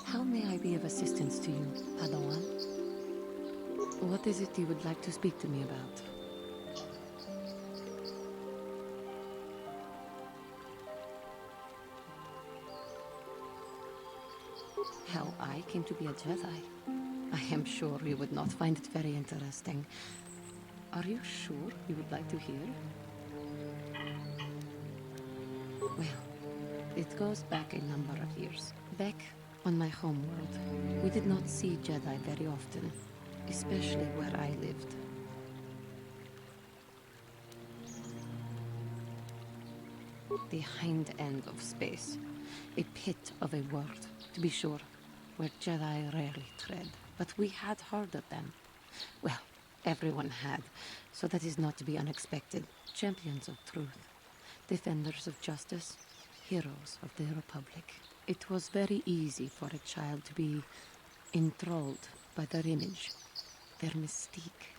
How may I be of assistance to you, Padawan? What is it you would like to speak to me about? How I came to be a Jedi? I am sure you would not find it very interesting. Are you sure you would like to hear? Well, it goes back a number of years. Back on my homeworld, we did not see Jedi very often, especially where I lived. The hind end of space. A pit of a world, to be sure, where Jedi rarely tread. But we had heard of them. Well, everyone had, so that is not to be unexpected. Champions of truth, defenders of justice, heroes of the Republic. It was very easy for a child to be enthralled by their image, their mystique.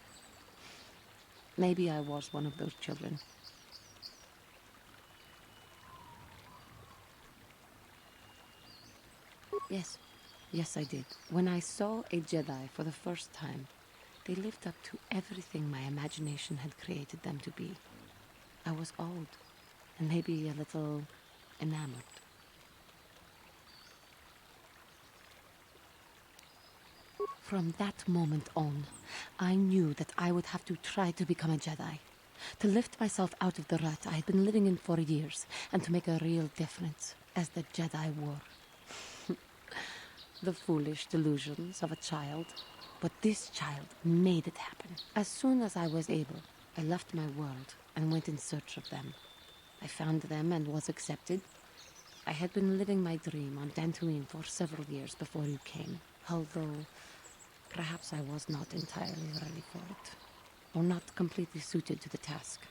Maybe I was one of those children. Yes, yes I did. When I saw a Jedi for the first time, they lived up to everything my imagination had created them to be. I was awed, and maybe a little enamored. From that moment on, I knew that I would have to try to become a Jedi. To lift myself out of the rut I had been living in for years, and to make a real difference as the Jedi wore. The foolish delusions of a child. But this child made it happen. As soon as I was able, I left my world and went in search of them. I found them and was accepted. I had been living my dream on Dantooine for several years before you came, although perhaps I was not entirely ready for it, or not completely suited to the task.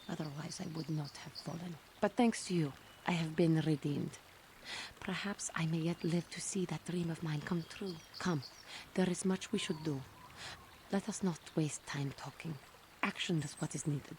Otherwise, I would not have fallen. But thanks to you, I have been redeemed. Perhaps I may yet live to see that dream of mine come true. Come, there is much we should do. Let us not waste time talking. Action is what is needed.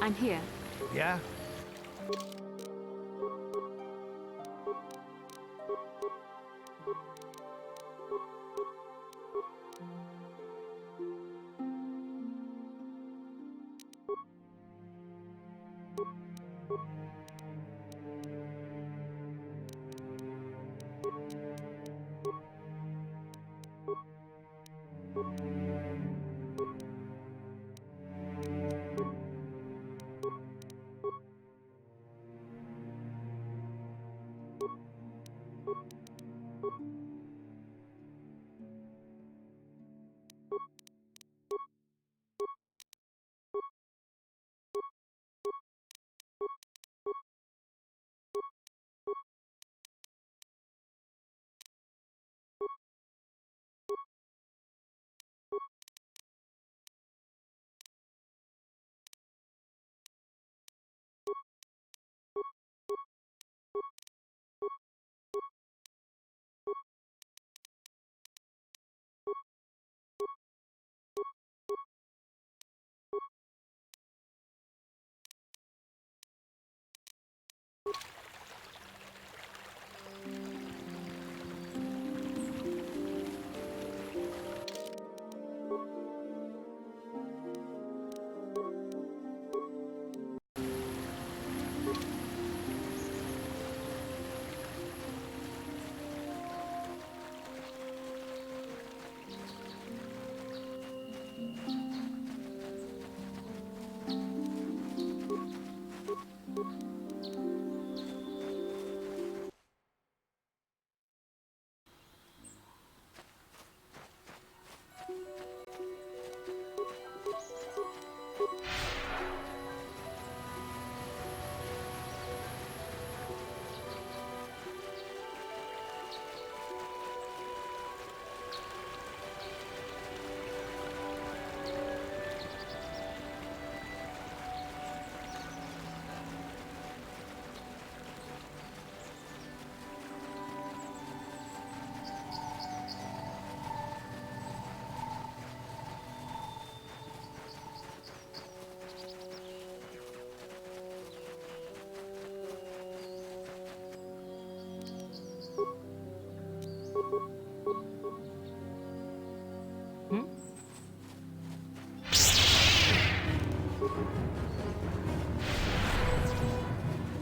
I'm here. Yeah?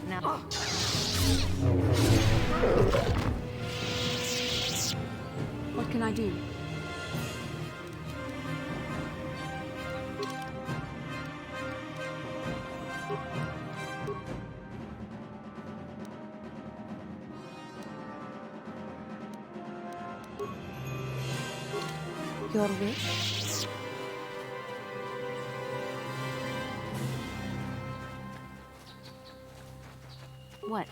Now. What can I do? Your wish? What?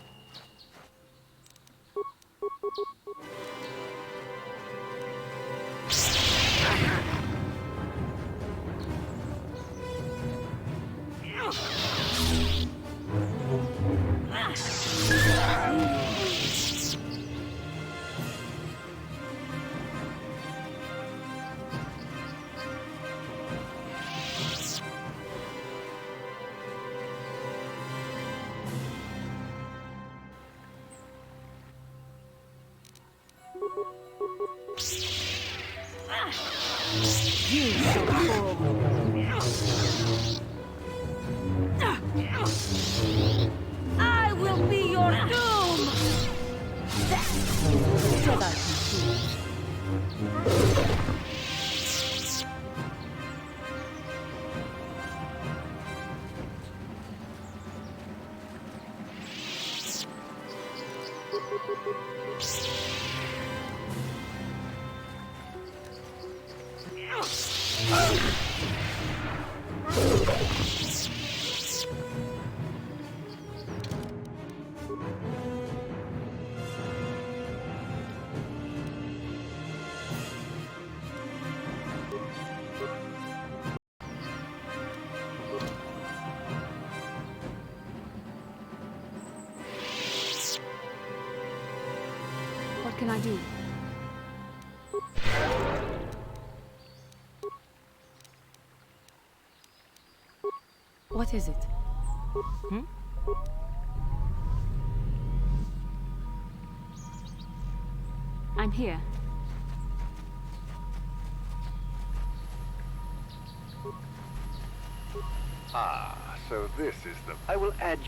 You shall fall. I will be your doom! That is what I can do. What can I do? What is it? I'm here. Ah, so this is the... I will add...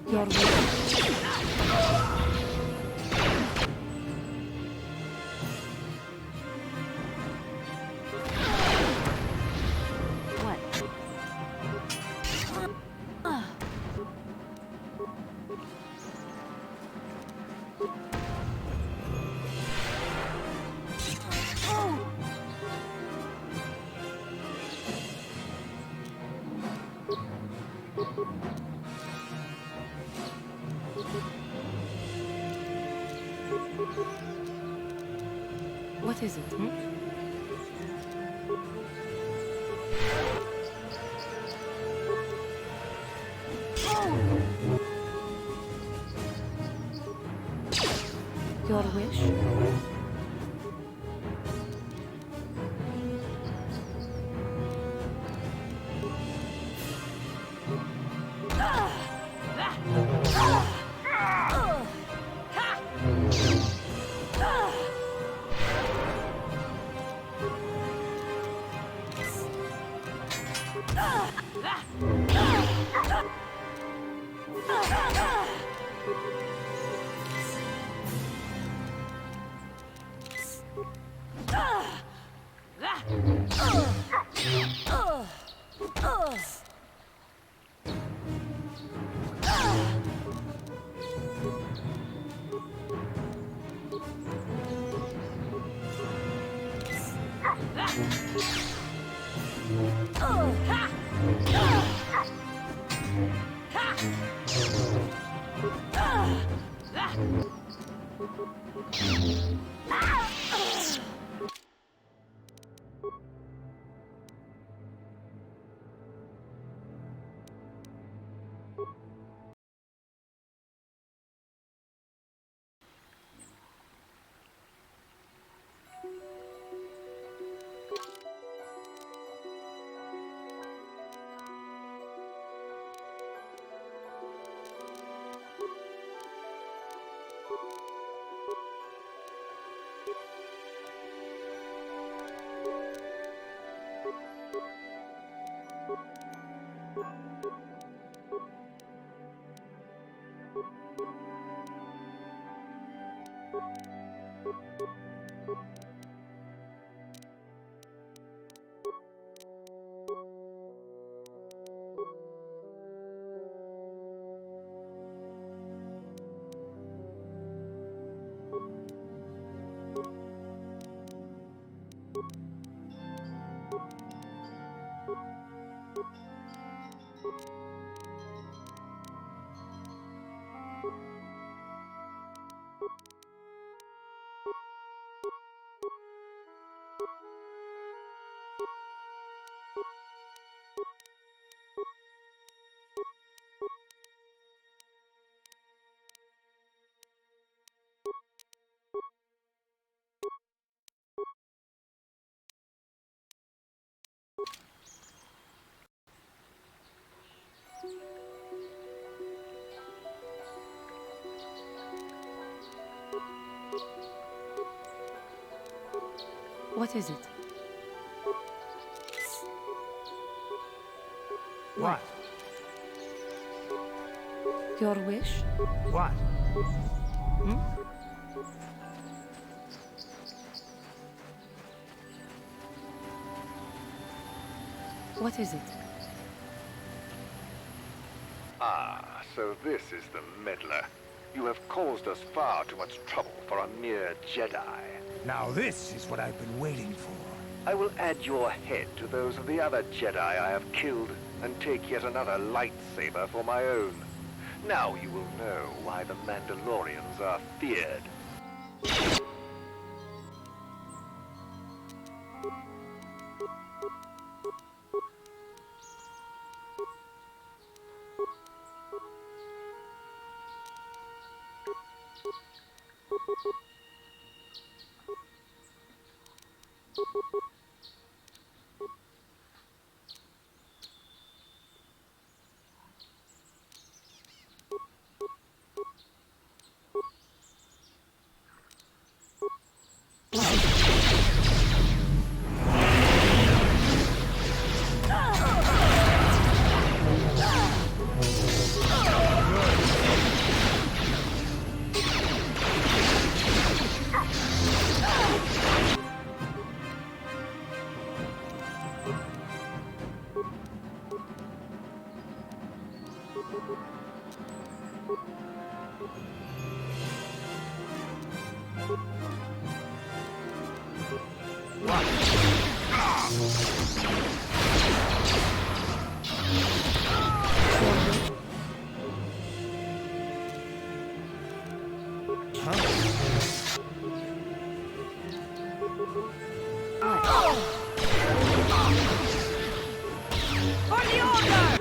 Your wish. What? What is it? Your wish? What is it? What? Your wish? What? What is it? Ah, so this is the meddler. You have caused us far too much trouble for a mere Jedi. Now this is what I've been waiting for. I will add your head to those of the other Jedi I have killed and take yet another lightsaber for my own. Now you will know why the Mandalorians are feared. For the order!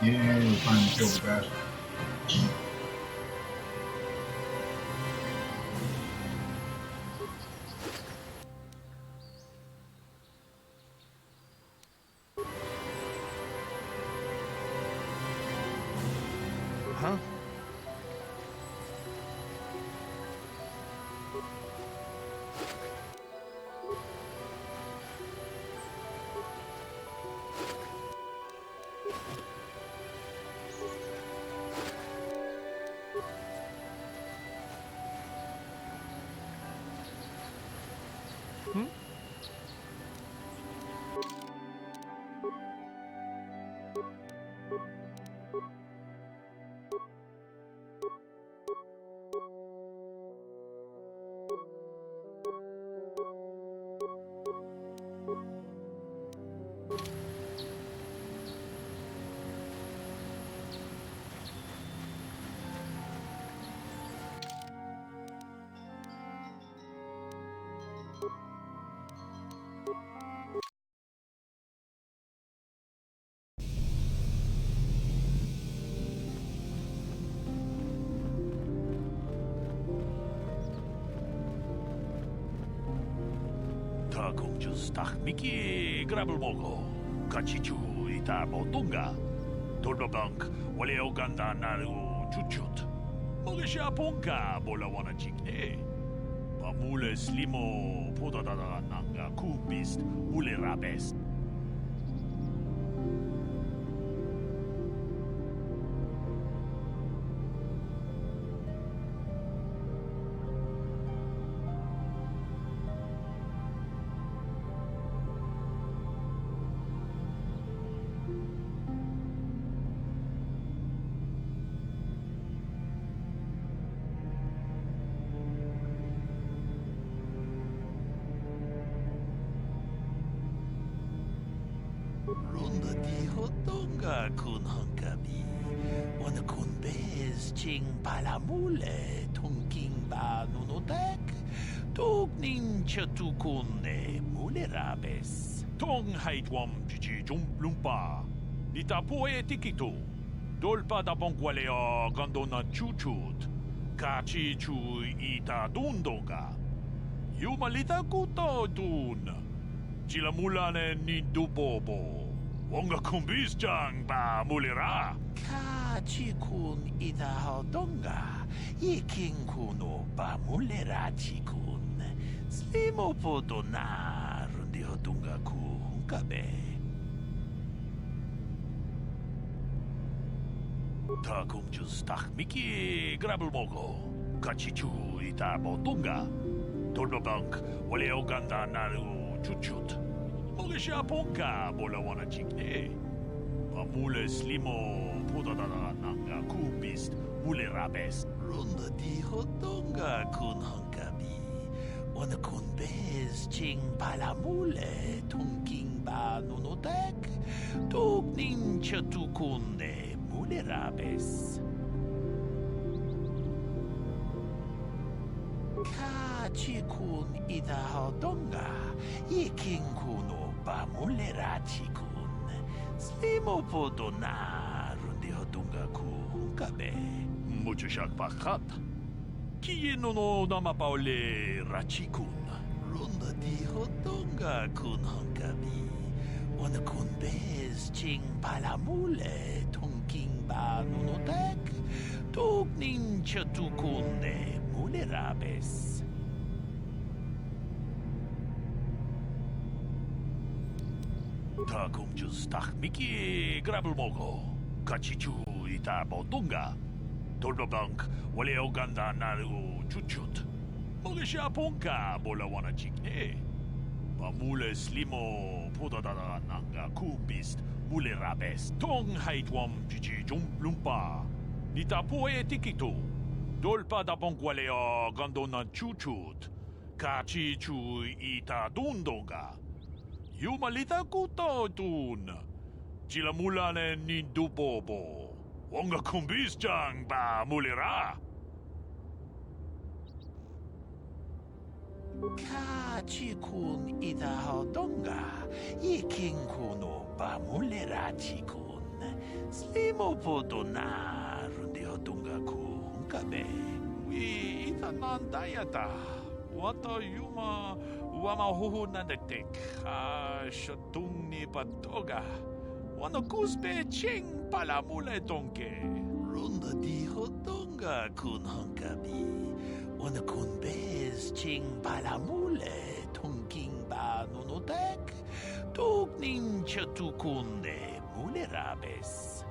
Yeah, we're trying to kill the bastard. Huh? 다 공주 스타미키 그라블 먹고 같이 주 이따 모동가 돌바방크 원래 오간다 나르고 주춧 먹으시아 본가 몰라 원한 직네 바물레 슬리모 보다다다 난가 쿠비스트 울레라베스 론다 디호똥가 군헝가비 원어 군베스 징 발라몰레 통킹바 누노닥 독닌 셔투군네 몰레라베스 통하이트웜 지지 좀 룸바 니타 포에 티키토 돌파다 봉qualeo 간도나 추추트 같이 주 이타 돈도가 유말리타 쿠토 둔 Sila mulane ni dubobo. Wonga kumbisjang ba mulira. Kachikun idahodonga. Iking kuno ba mulira chikun. Slimo podonar dihodunga ku hunkabe. Takum jus tak miki grabel mogo. Kachichu ita bodunga. Tolbabank wale oganda naru chuchut. Mogesha ponka bola wana chikne. Mule slimo podadana nanga kubist mule rabes. Ronda di hodonga kun hankabi. Wana kun bez ching palamule tunking ba nunodek. Tuk nincha tukunde mule rabes. Kachikun idahodonga. Iking kuno ba mule rachikun. Slimo podonar dihodunga ku hunkabe. Mucho shakpakat. Kieno no namapaule rachikun. Ronda dihodunga kun hunkabi. Wana kun bez ching palamule tunking ba nunodek. Tuk nincha tukunde mule rabes. Takum jus tak miki grabel mogo. Kachichu ita bodunga. Tolbabank wale oganda naru chuchut. Mogesha ponka bola wana chikne. Mule slimo podadana nanga kubist mule rabes. Tong haitwam chichi lumpa. Nita poe tikito. Dolpa da bonkwale o gandona chuchut. Kachichu ita dundonga. Yumalita kuto tun. Sila mulane ni dubobo. Wonga kumbisjang ba mulira. Kachikun idahodonga. Iking kuno ba mulira chikun. Slimo podonar dihodunga ku hunkabe. Wi itanandayata. Wata yuma wama huhu nadektek. Shatung ni patoga. Wano kusbe ching palamule donke. Ronda di hodonga kun hankabi. Wana kun bez ching palamule tunking ba nunodek. Tuk nincha tukunde mule rabes.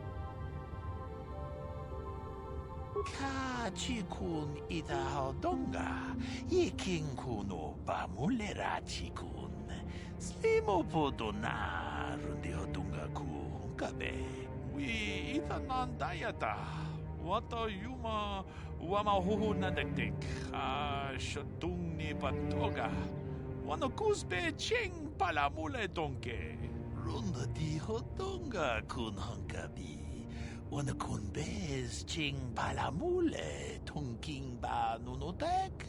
Kachikun idahodonga. Iking kuno ba mule rachikun. Slimo podonar dihodunga ku hunkabe. Wi itanandayata. Wata yuma wama huhu nadektek. Shatung ni patoga. Wano kusbe ching palamule donke. Ronda di hodonga kun hankabi. Wana kun bez ching palamule tunking ba nunodek.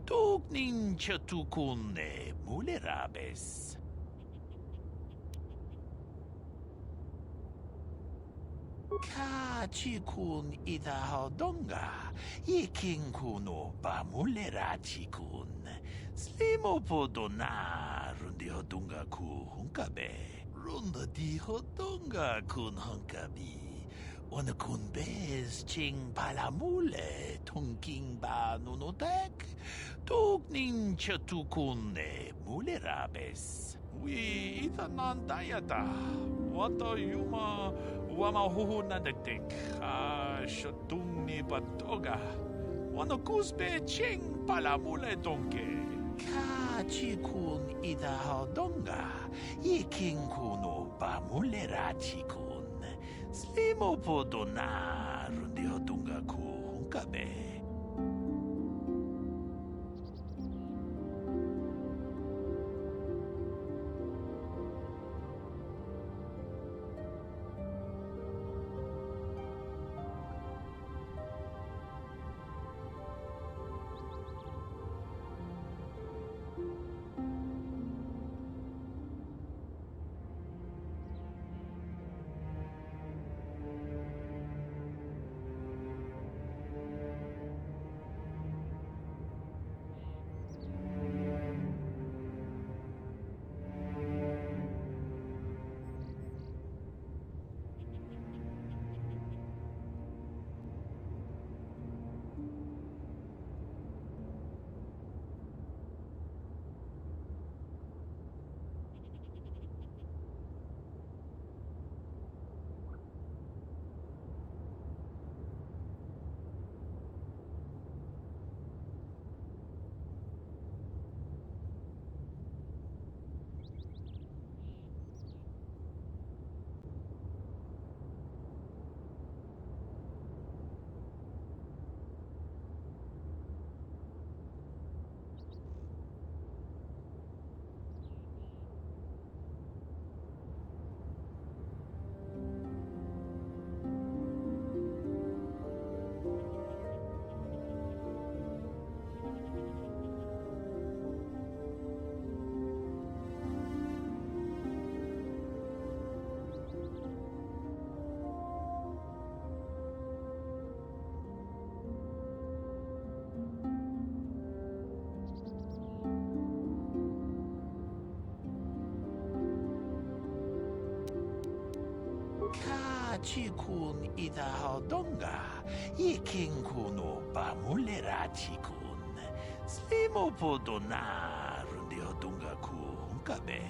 Tuk nincha tukunde mule rabes. Kachikun idahodonga. Iking kuno ba mule rachikun. Slimo podonar dihodunga ku hunkabe. Ronda dihodonga kun hunkabi. Wana kun bez ching palamule tunking ba nunodek. Tuk nincha tukunde mule rabes. Wi itanandayata. Wata yuma wama huhu nadektek. Shatung ni patoga. Wano kusbe ching palamule donke. Kachikun idahodonga. Iking kuno ba mule rachikun. Slimo podonar dihodunga ku hunkabe. chikun ida haudonga, iking kuno bamulera chikun. Slimo podonar rundi haudonga ku hunkabe.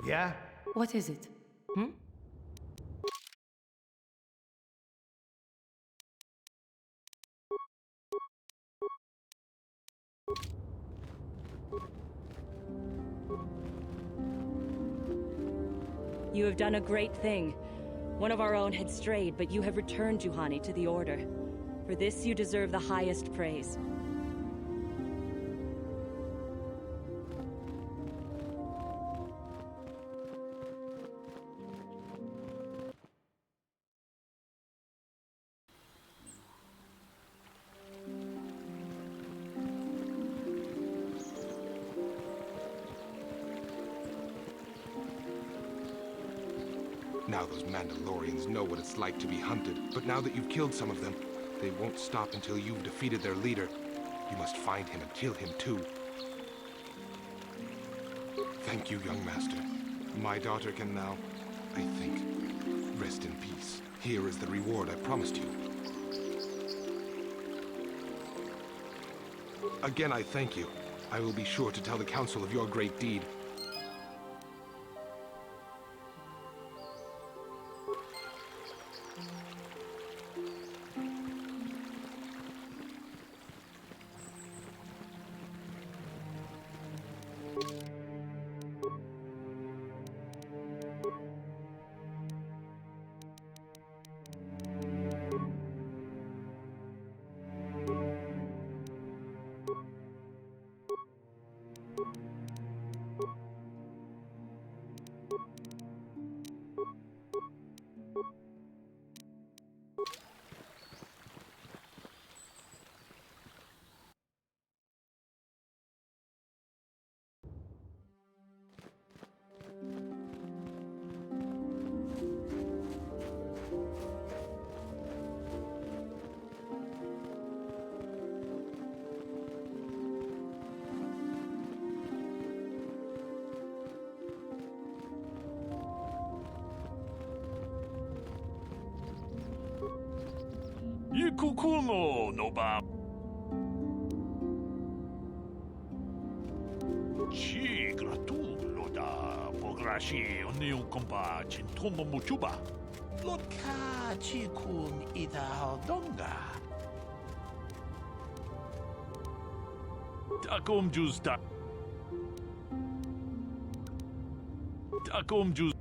Yeah? What is it? Hmm? You have done a great thing. One of our own had strayed, but you have returned Juhani to the Order. For this you deserve the highest praise. Now those Mandalorians know what it's like to be hunted, but now that you've killed some of them, they won't stop until you've defeated their leader. You must find him and kill him too. Thank you, young master. My daughter can now, I think, rest in peace. Here is the reward I promised you. Again, I thank you. I will be sure to tell the Council of your great deed. Ikukuno no ba. Ci gratulo da pograshi oni un compa cintomo muchuba. Lotka chikun ida haudonga. Takum justa. Takum jus.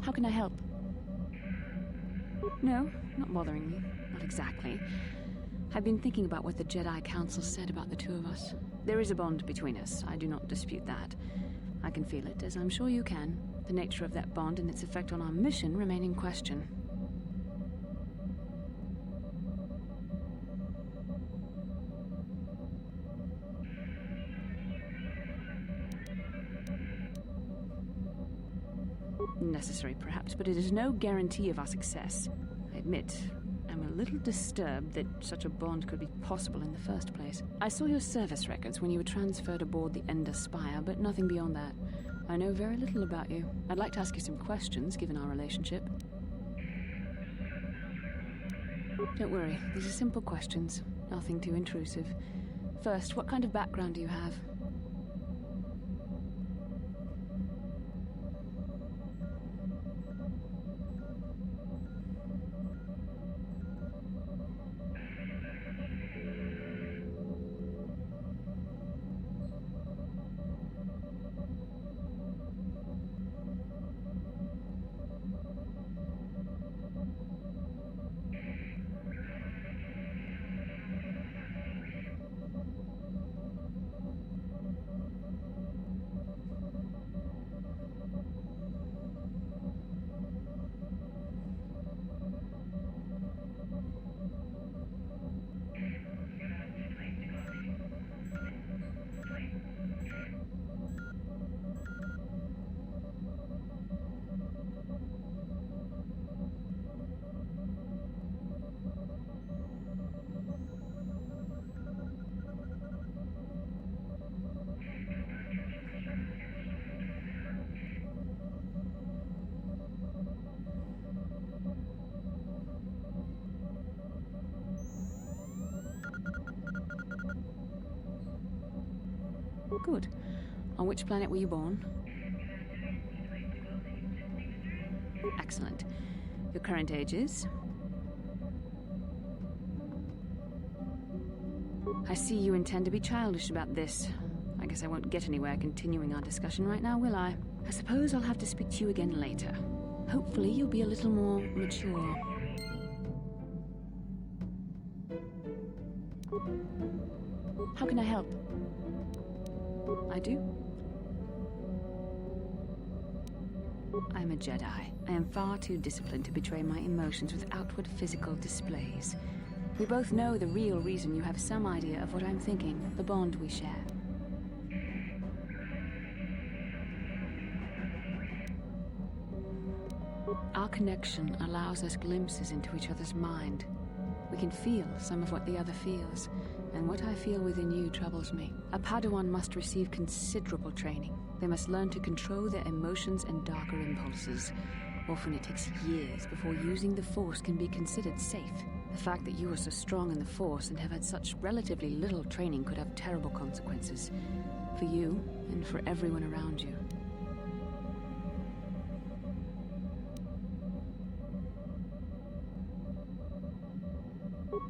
How can I help? No, not bothering you. Not exactly. I've been thinking about what the Jedi Council said about the two of us. There is a bond between us. I do not dispute that. I can feel it, as I'm sure you can. The nature of that bond and its effect on our mission remain in question. Necessary, perhaps, but it is no guarantee of our success. I admit, I'm a little disturbed that such a bond could be possible in the first place. I saw your service records when you were transferred aboard the Ender Spire, but nothing beyond that. I know very little about you. I'd like to ask you some questions, given our relationship. Don't worry, these are simple questions. Nothing too intrusive. First, what kind of background do you have? Good. On which planet were you born? Excellent. Your current age is? I see you intend to be childish about this. I guess I won't get anywhere continuing our discussion right now, will I? I suppose I'll have to speak to you again later. Hopefully you'll be a little more mature. How can I help? I do. I'm a Jedi. I am far too disciplined to betray my emotions with outward physical displays. We both know the real reason you have some idea of what I'm thinking, the bond we share. Our connection allows us glimpses into each other's mind. We can feel some of what the other feels, and what I feel within you troubles me. A Padawan must receive considerable training. They must learn to control their emotions and darker impulses. Often it takes years before using the Force can be considered safe. The fact that you are so strong in the Force and have had such relatively little training could have terrible consequences. For you, and for everyone around you.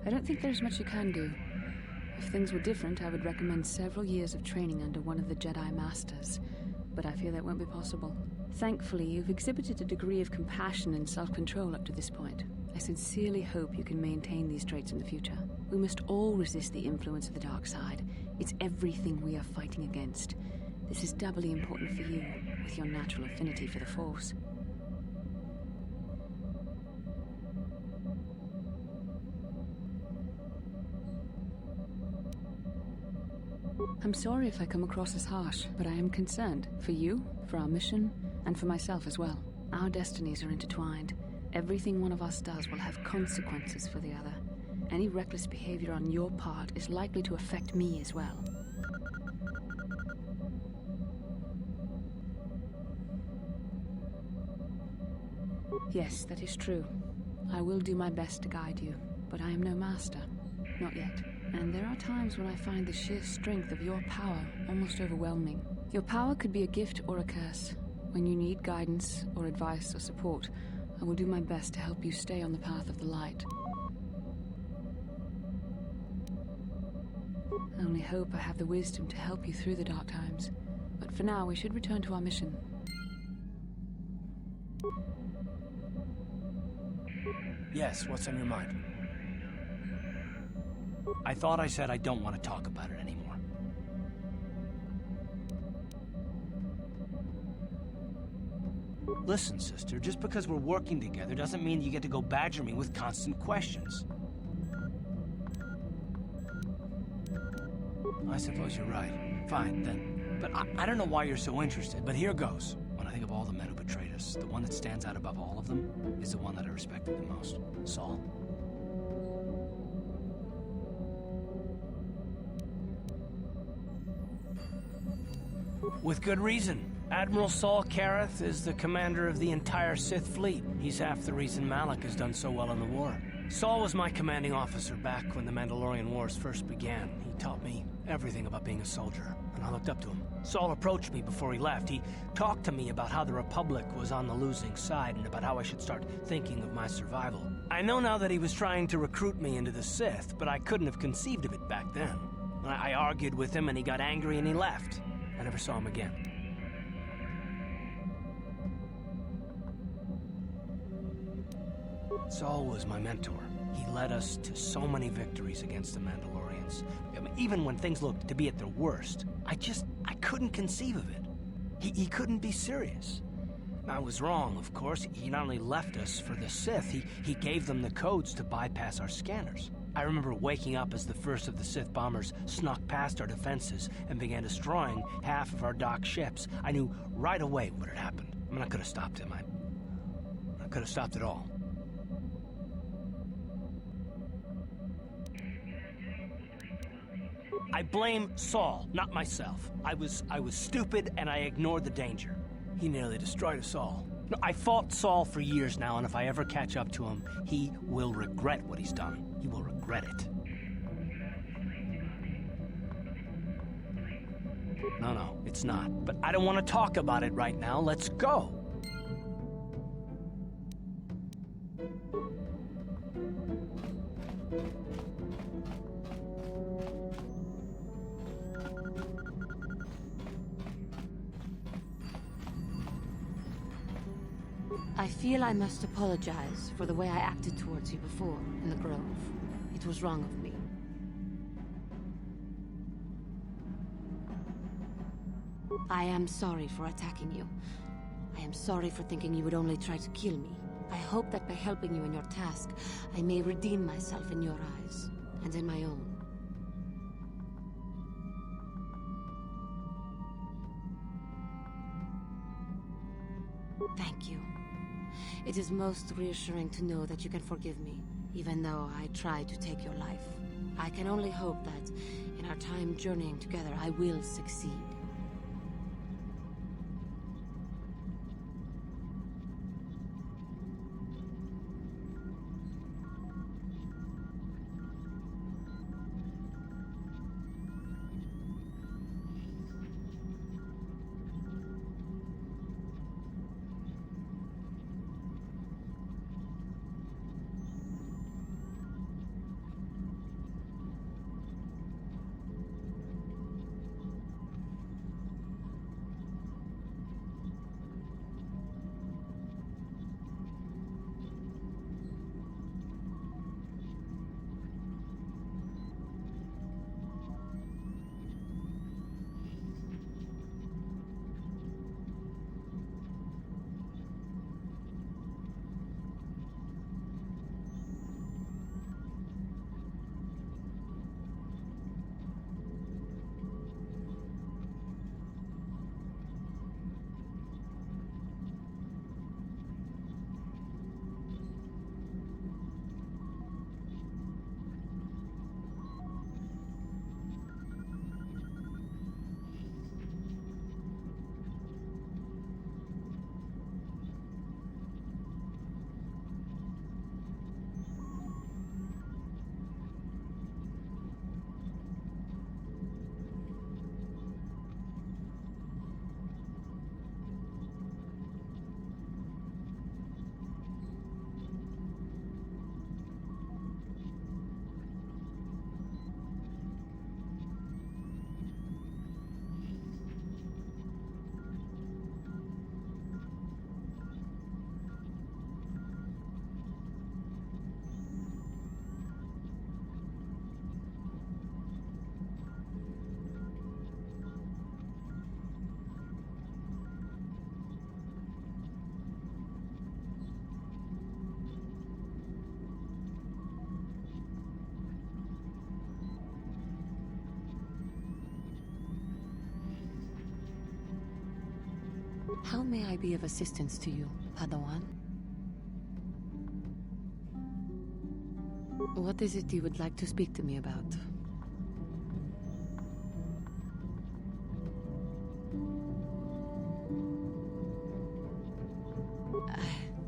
I don't think there's much you can do. If things were different, I would recommend several years of training under one of the Jedi Masters. But I fear that won't be possible. Thankfully, you've exhibited a degree of compassion and self-control up to this point. I sincerely hope you can maintain these traits in the future. We must all resist the influence of the dark side. It's everything we are fighting against. This is doubly important for you, with your natural affinity for the Force. I'm sorry if I come across as harsh, but I am concerned. For you, for our mission, and for myself as well. Our destinies are intertwined. Everything one of us does will have consequences for the other. Any reckless behavior on your part is likely to affect me as well. Yes, that is true. I will do my best to guide you, but I am no master. Not yet. And there are times when I find the sheer strength of your power almost overwhelming. Your power could be a gift or a curse. When you need guidance or advice or support, I will do my best to help you stay on the path of the light. I only hope I have the wisdom to help you through the dark times. But for now, we should return to our mission. Yes, what's on your mind? I thought I said I don't want to talk about it anymore. Listen, sister, just because we're working together doesn't mean you get to go badger me with constant questions. I suppose you're right. Fine, then. But I don't know why you're so interested, but here goes. When I think of all the men who betrayed us, the one that stands out above all of them is the one that I respected the most. Saul. With good reason. Admiral Saul Kareth is the commander of the entire Sith fleet. He's half the reason Malak has done so well in the war. Saul was my commanding officer back when the Mandalorian Wars first began. He taught me everything about being a soldier, and I looked up to him. Saul approached me before he left. He talked to me about how the Republic was on the losing side and about how I should start thinking of my survival. I know now that he was trying to recruit me into the Sith, but I couldn't have conceived of it back then. I argued with him and he got angry and he left. I never saw him again. Saul was my mentor. He led us to so many victories against the Mandalorians. I mean, even when things looked to be at their worst, I couldn't conceive of it. He couldn't be serious. I was wrong, of course. He not only left us for the Sith, he gave them the codes to bypass our scanners. I remember waking up as the first of the Sith bombers snuck past our defenses and began destroying half of our docked ships. I knew right away what had happened. I mean, I could have stopped him. I could have stopped it all. I blame Saul, not myself. I was stupid and I ignored the danger. He nearly destroyed us all. No, I fought Saul for years now, and if I ever catch up to him, he will regret what he's done. He will regret it. No, it's not. But I don't want to talk about it right now. Let's go. I feel I must apologize for the way I acted towards you before, in the Grove. It was wrong of me. I am sorry for attacking you. I am sorry for thinking you would only try to kill me. I hope that by helping you in your task, I may redeem myself in your eyes, and in my own. Thank you. It is most reassuring to know that you can forgive me, even though I tried to take your life. I can only hope that, in our time journeying together, I will succeed. How may I be of assistance to you, Padawan? What is it you would like to speak to me about?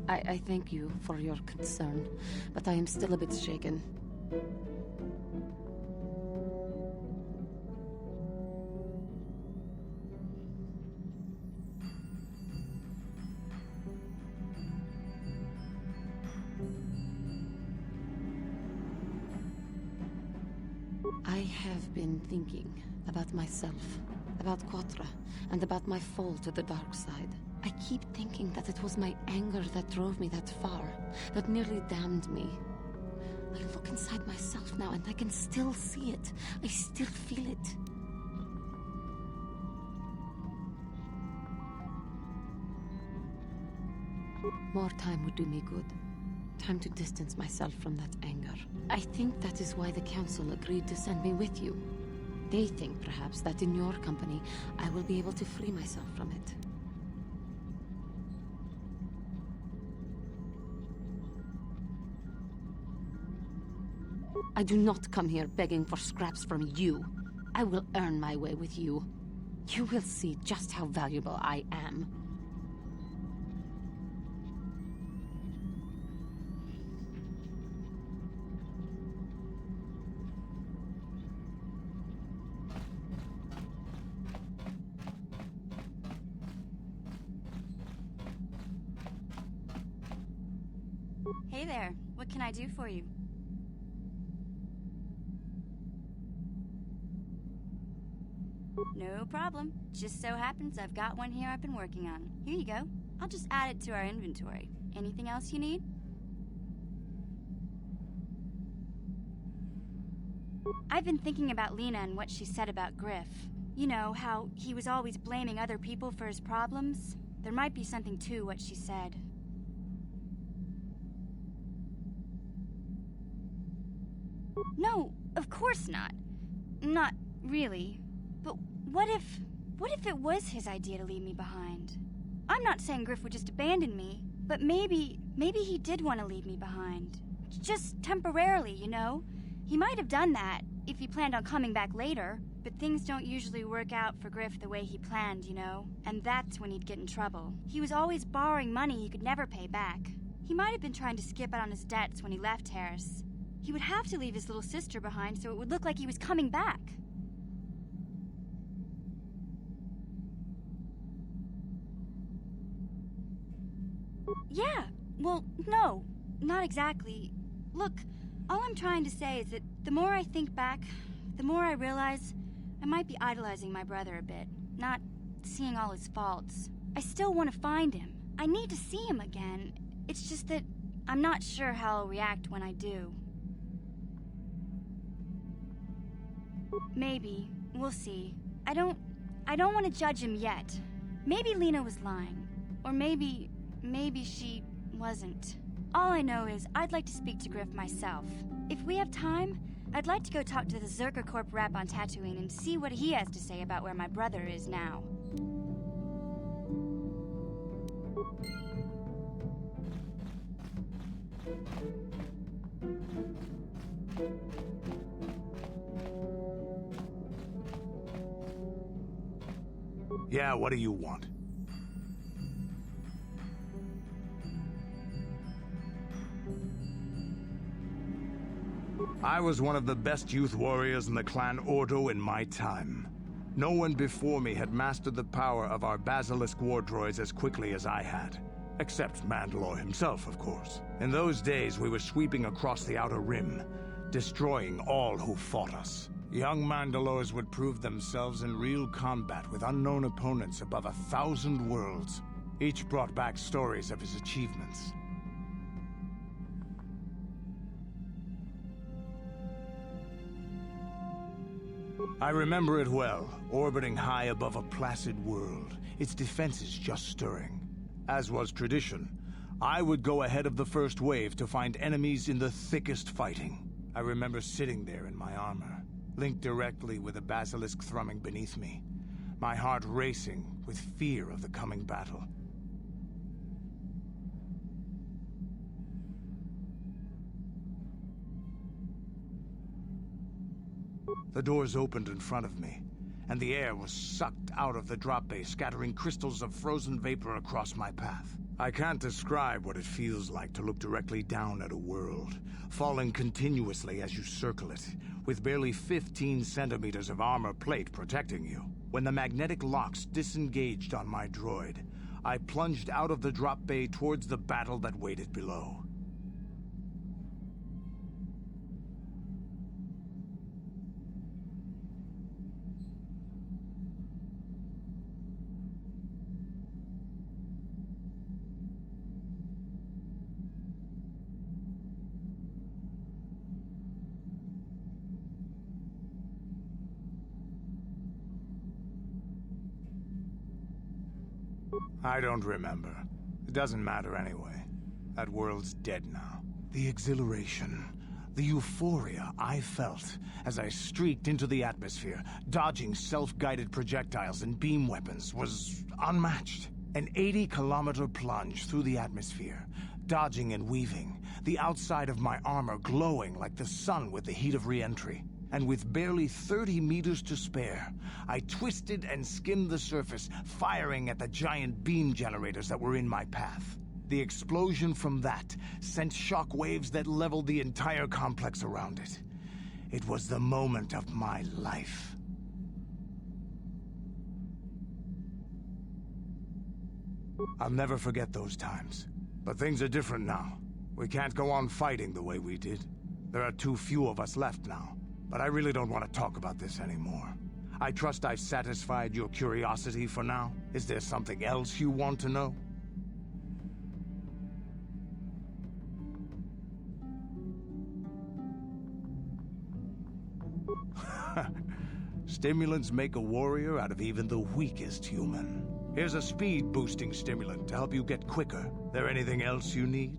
I thank you for your concern, but I am still a bit shaken. I have been thinking about myself, about Quatra, and about my fall to the dark side. I keep thinking that it was my anger that drove me that far, that nearly damned me. I look inside myself now and I can still see it. I still feel it. More time would do me good. Time to distance myself from that anger. I think that is why the Council agreed to send me with you. They think, perhaps, that in your company, I will be able to free myself from it. I do not come here begging for scraps from you. I will earn my way with you. You will see just how valuable I am. Hey there, what can I do for you? No problem. Just so happens I've got one here I've been working on. Here you go. I'll just add it to our inventory. Anything else you need? I've been thinking about Lena and what she said about Griff. You know, how he was always blaming other people for his problems. There might be something to what she said. No, of course not. Not really. But what if it was his idea to leave me behind? I'm not saying Griff would just abandon me, But maybe he did want to leave me behind. Just temporarily, you know? He might have done that if he planned on coming back later, but things don't usually work out for Griff the way he planned, you know? And that's when he'd get in trouble. He was always borrowing money he could never pay back. He might have been trying to skip out on his debts when he left Harris. He would have to leave his little sister behind so it would look like he was coming back. Yeah, well, no, not exactly. Look, all I'm trying to say is that the more I think back, the more I realize I might be idolizing my brother a bit, not seeing all his faults. I still want to find him. I need to see him again. It's just that I'm not sure how I'll react when I do. Maybe. We'll see. I don't want to judge him yet. Maybe Lena was lying. Or maybe she wasn't. All I know is I'd like to speak to Griff myself. If we have time, I'd like to go talk to the Zerker Corp rep on Tatooine and see what he has to say about where my brother is now. Yeah, what do you want? I was one of the best youth warriors in the clan Ordo in my time. No one before me had mastered the power of our Basilisk war droids as quickly as I had. Except Mandalore himself, of course. In those days, we were sweeping across the Outer Rim, destroying all who fought us. Young Mandalores would prove themselves in real combat with unknown opponents above 1,000 worlds. Each brought back stories of his achievements. I remember it well, orbiting high above a placid world, its defenses just stirring. As was tradition, I would go ahead of the first wave to find enemies in the thickest fighting. I remember sitting there in my armor, linked directly with a basilisk thrumming beneath me, my heart racing with fear of the coming battle. The doors opened in front of me, and the air was sucked out of the drop bay, scattering crystals of frozen vapor across my path. I can't describe what it feels like to look directly down at a world, falling continuously as you circle it, with barely 15 centimeters of armor plate protecting you. When the magnetic locks disengaged on my droid, I plunged out of the drop bay towards the battle that waited below. I don't remember. It doesn't matter anyway. That world's dead now. The exhilaration, the euphoria I felt as I streaked into the atmosphere, dodging self-guided projectiles and beam weapons, was unmatched. An 80-kilometer plunge through the atmosphere, dodging and weaving, the outside of my armor glowing like the sun with the heat of re-entry. And with barely 30 meters to spare, I twisted and skimmed the surface, firing at the giant beam generators that were in my path. The explosion from that sent shock waves that leveled the entire complex around it. It was the moment of my life. I'll never forget those times. But things are different now. We can't go on fighting the way we did. There are too few of us left now. But I really don't want to talk about this anymore. I trust I've satisfied your curiosity for now. Is there something else you want to know? Stimulants make a warrior out of even the weakest human. Here's a speed-boosting stimulant to help you get quicker. There anything else you need?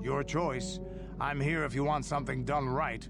Your choice. I'm here if you want something done right.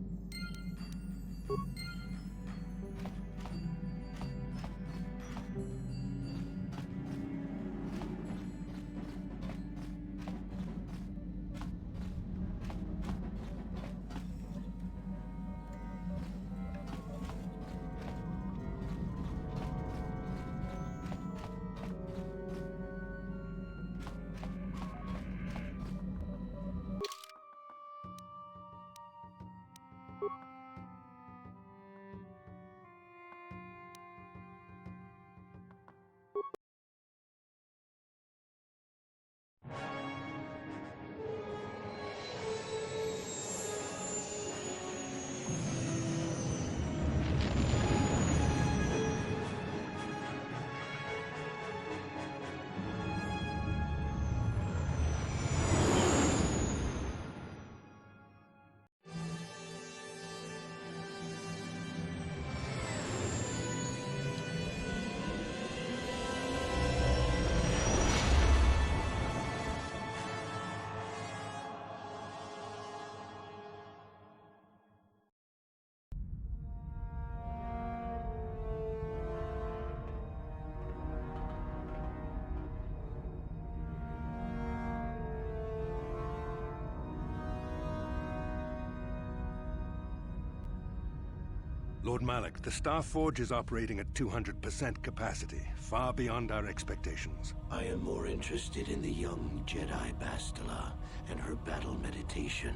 Lord Malik, the Star Forge is operating at 200% capacity, far beyond our expectations. I am more interested in the young Jedi Bastila and her battle meditation.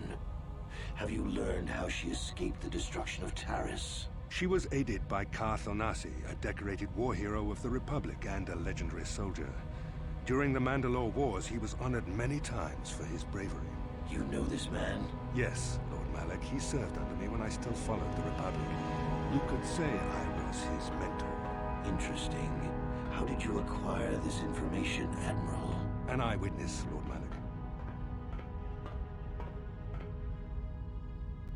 Have you learned how she escaped the destruction of Taris? She was aided by Karth Onasi, a decorated war hero of the Republic and a legendary soldier. During the Mandalore Wars, he was honored many times for his bravery. You know this man? Yes, Lord Malik. He served under me when I still followed the Republic. You could say I was his mentor. Interesting. How did you acquire this information, Admiral? An eyewitness, Lord Malik.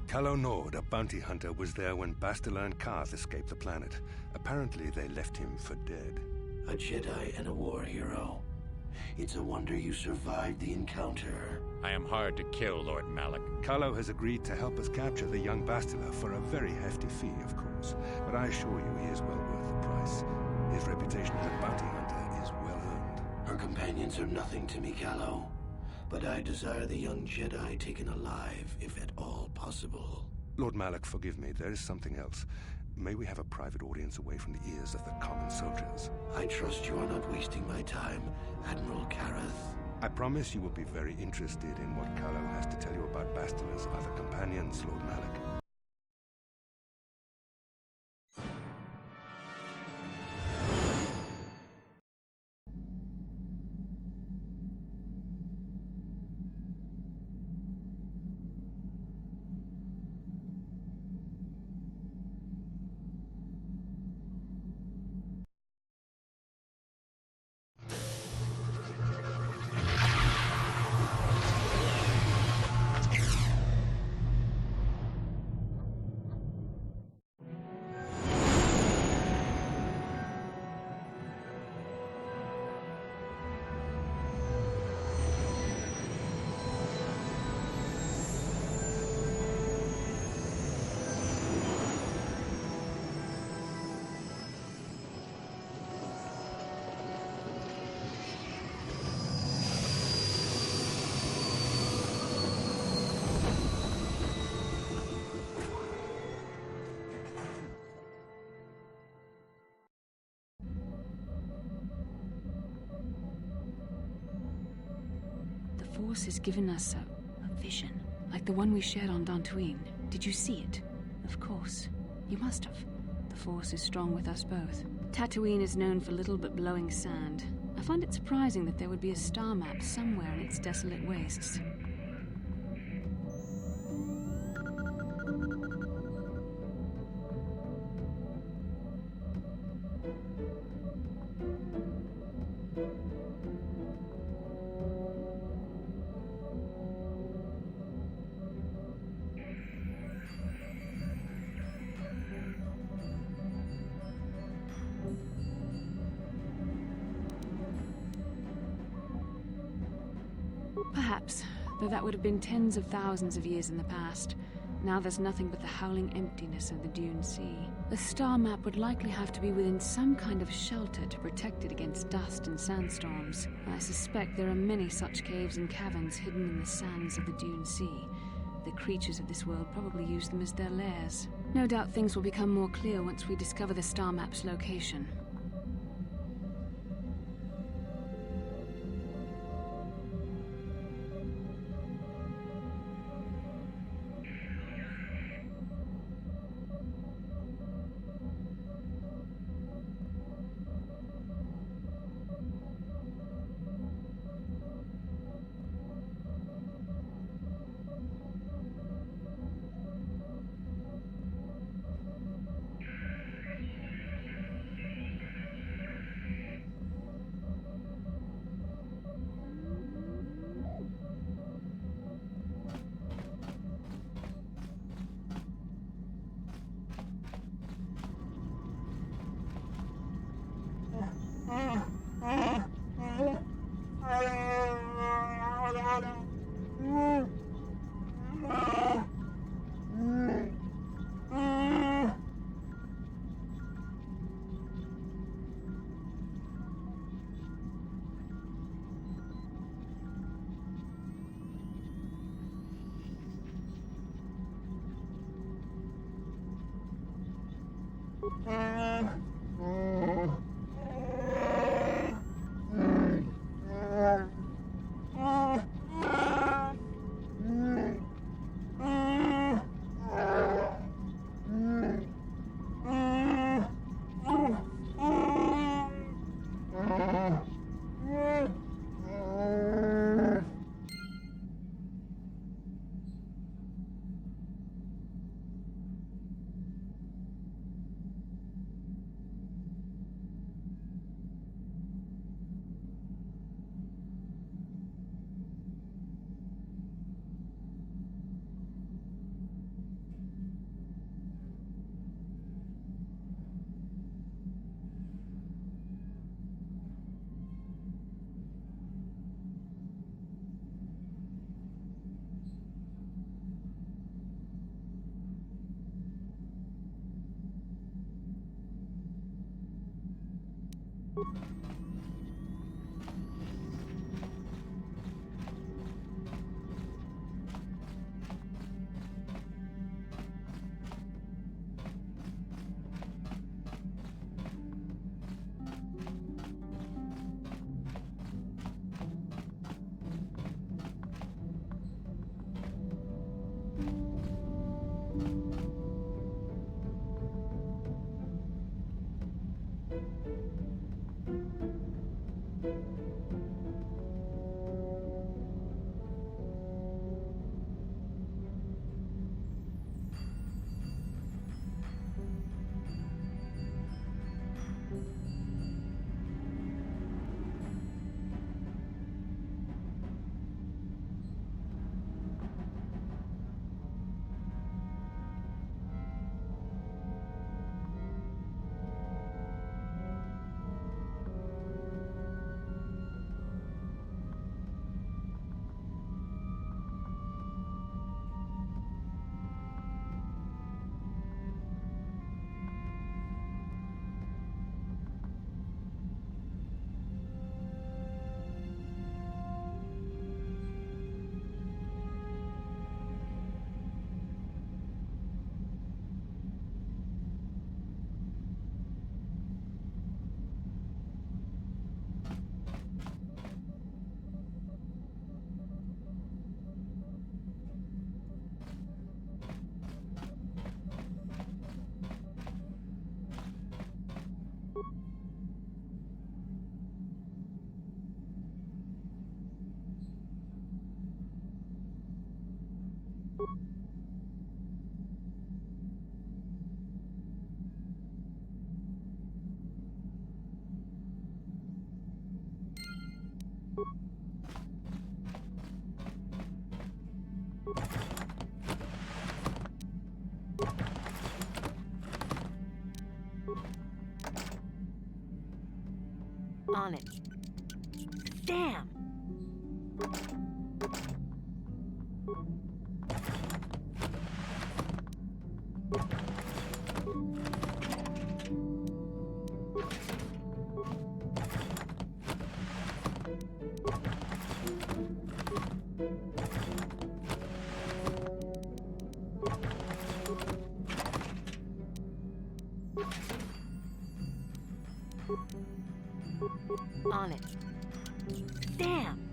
Calo Nord, a bounty hunter, was there when Bastila and Karth escaped the planet. Apparently, they left him for dead. A Jedi and a war hero. It's a wonder you survived the encounter. I am hard to kill, Lord Malik. Calo has agreed to help us capture the young Bastila for a very hefty fee, of course. But I assure you he is well worth the price. His reputation as a bounty hunter is well earned. Her companions are nothing to me, Calo. But I desire the young Jedi taken alive, if at all possible. Lord Malik, forgive me. There is something else. May we have a private audience away from the ears of the common soldiers? I trust you are not wasting my time, Admiral Kareth. I promise you will be very interested in what Calo has to tell you about Bastila's other companions, Lord Malik. The Force has given us a vision, like the one we shared on Dantooine. Did you see it? Of course. You must have. The Force is strong with us both. Tatooine is known for little but blowing sand. I find it surprising that there would be a star map somewhere in its desolate wastes. Perhaps, though that would have been tens of thousands of years in the past. Now there's nothing but the howling emptiness of the Dune Sea. The star map would likely have to be within some kind of shelter to protect it against dust and sandstorms. I suspect there are many such caves and caverns hidden in the sands of the Dune Sea. The creatures of this world probably use them as their lairs. No doubt things will become more clear once we discover the star map's location. On it. Damn! On it. Damn!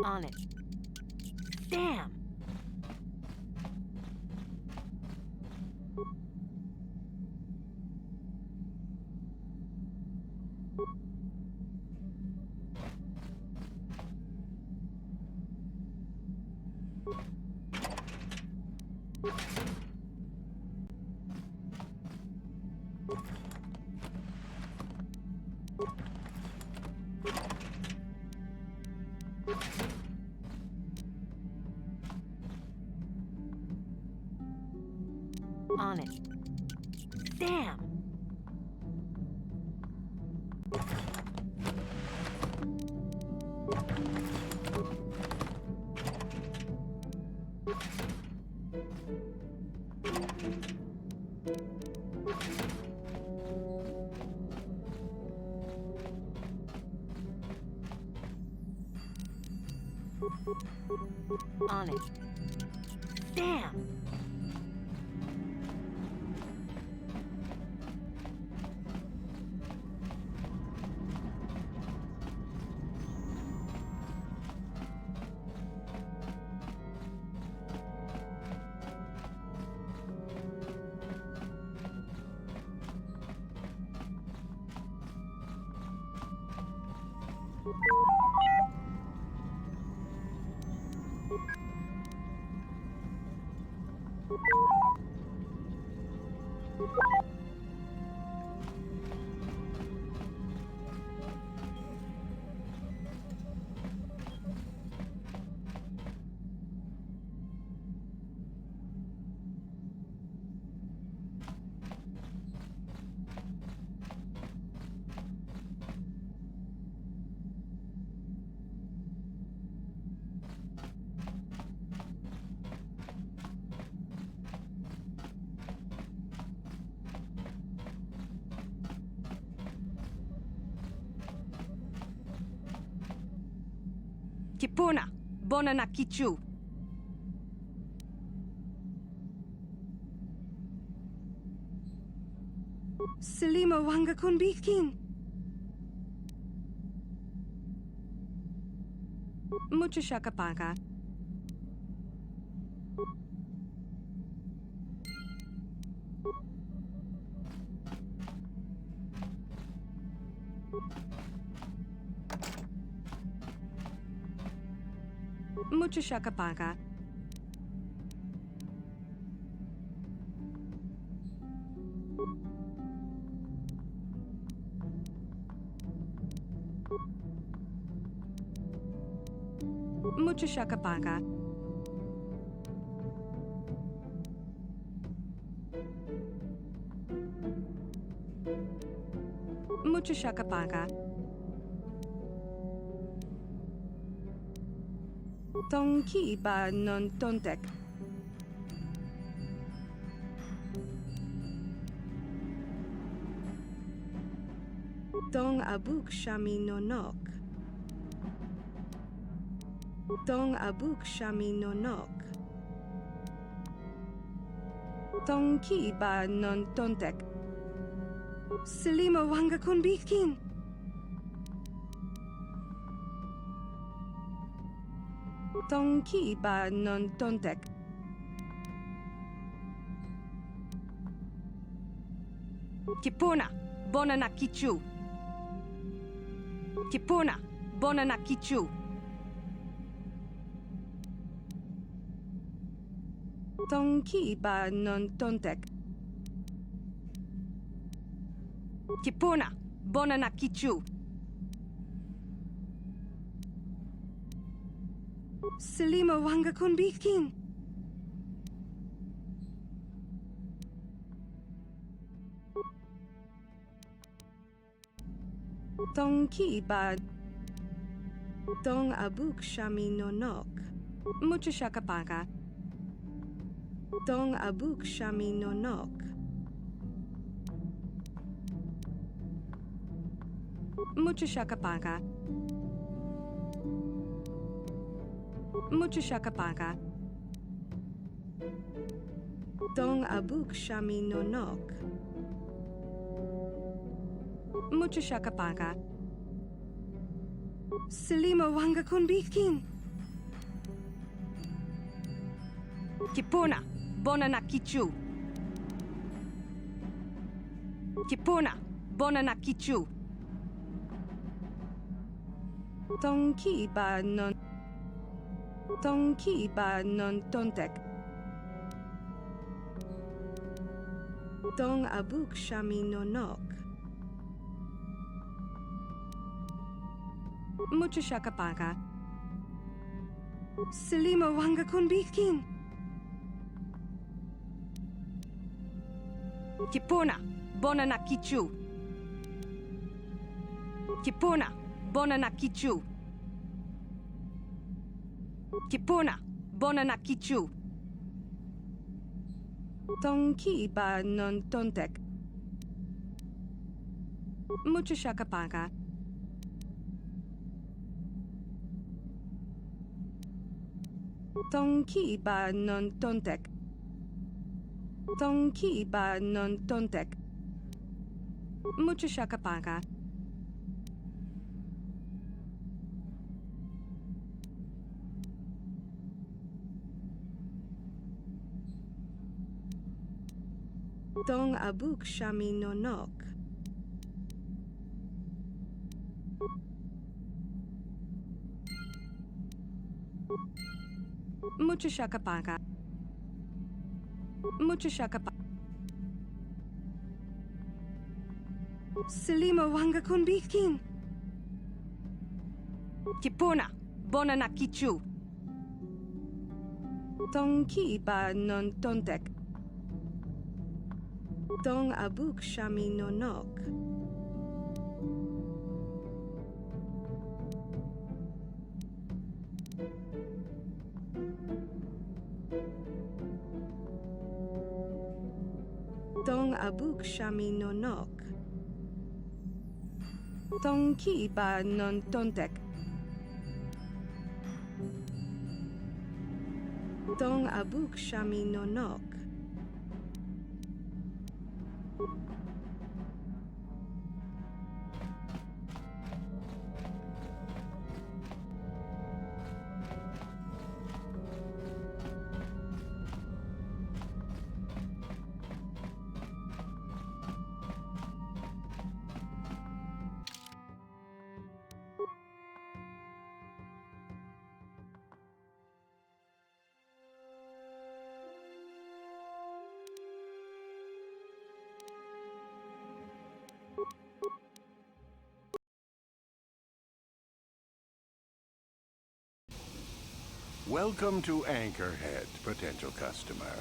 On it. Damn! On it. Damn! On it. Damn! Kipuna, bona na kichu. Selima wanga kunbitkin. Mucho shakapaka. Mucho shakapaka. Mucho shakapaka. Mucho shakapaka. Tonki ba non tontek. Tong abuk shami no nok. Tong abuk shami no nok. Tonki ba non tontek. Selima wanga kunbitkin. Tonki ba non tontek. Kipuna, bona na kichu. Kipuna, bona na kichu. Tonki ba non tontek. Kipuna, bona na kichu. Selima wanga kunbitkin. Tonki ba. Tong abuk shami no nok. Mucho shakapaka. Tong abuk shami no nok. Mucho shakapaka. Mucho shakapaka. Tong abuk shami no nok. Mucho shakapaka. Selima wanga kunbitkin. Kipuna, Bonanakichu. Kipuna, Bonanakichu. Tonki ba non. Tonki ba non tontek. Tong abuk shami nonok. Mucho shakapaka. Selima wanga kunbikin. Kipuna, Bonanakichu. Kipuna, Bonanakichu. Kipuna, Bonanakichu. Tonki ba non tontek. Mucho shakapaka. Tonki ba non tontek. Tonki ba non tontek. Mucho shakapaka. Tong abuk shami nonok. Mucho shakapaka. Mucho shakapaka. Selima wanga kunbikin. Kipuna, Bonanakichu. Tonki ba non tontek. Tong abuk shami nonok. Tong abuk shami nonok. Tonki ba non tontek. Tong abuk shami nonok. Welcome to Anchorhead, potential customer.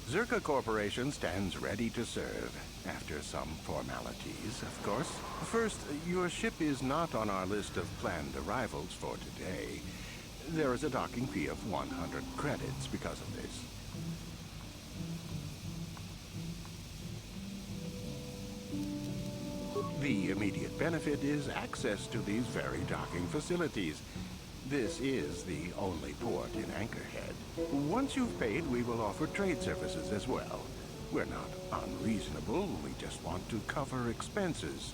Zerka Corporation stands ready to serve. After some formalities, of course. First, your ship is not on our list of planned arrivals for today. There is a docking fee of 100 credits because of this. The immediate benefit is access to these very docking facilities. This is the only port in Anchorhead. Once you've paid, we will offer trade services as well. We're not unreasonable, we just want to cover expenses.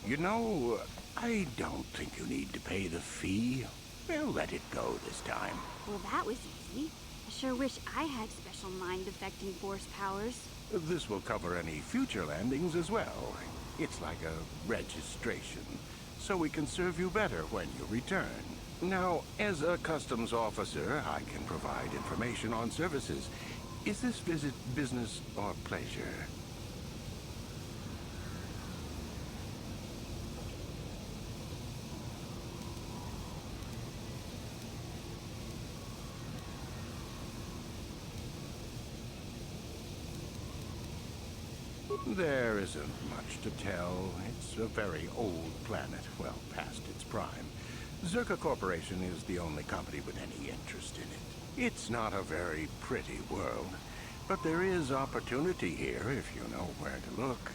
You know, I don't think you need to pay the fee. We'll let it go this time. Well, that was easy. I sure wish I had special mind-affecting force powers. This will cover any future landings as well. It's like a registration, so we can serve you better when you return. Now, as a customs officer, I can provide information on services. Is this visit business or pleasure? There isn't much to tell. It's a very old planet, well past its prime. Zerka Corporation is the only company with any interest in it. It's not a very pretty world, but there is opportunity here if you know where to look.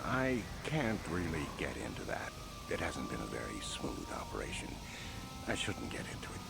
I can't really get into that. It hasn't been a very smooth operation. I shouldn't get into it.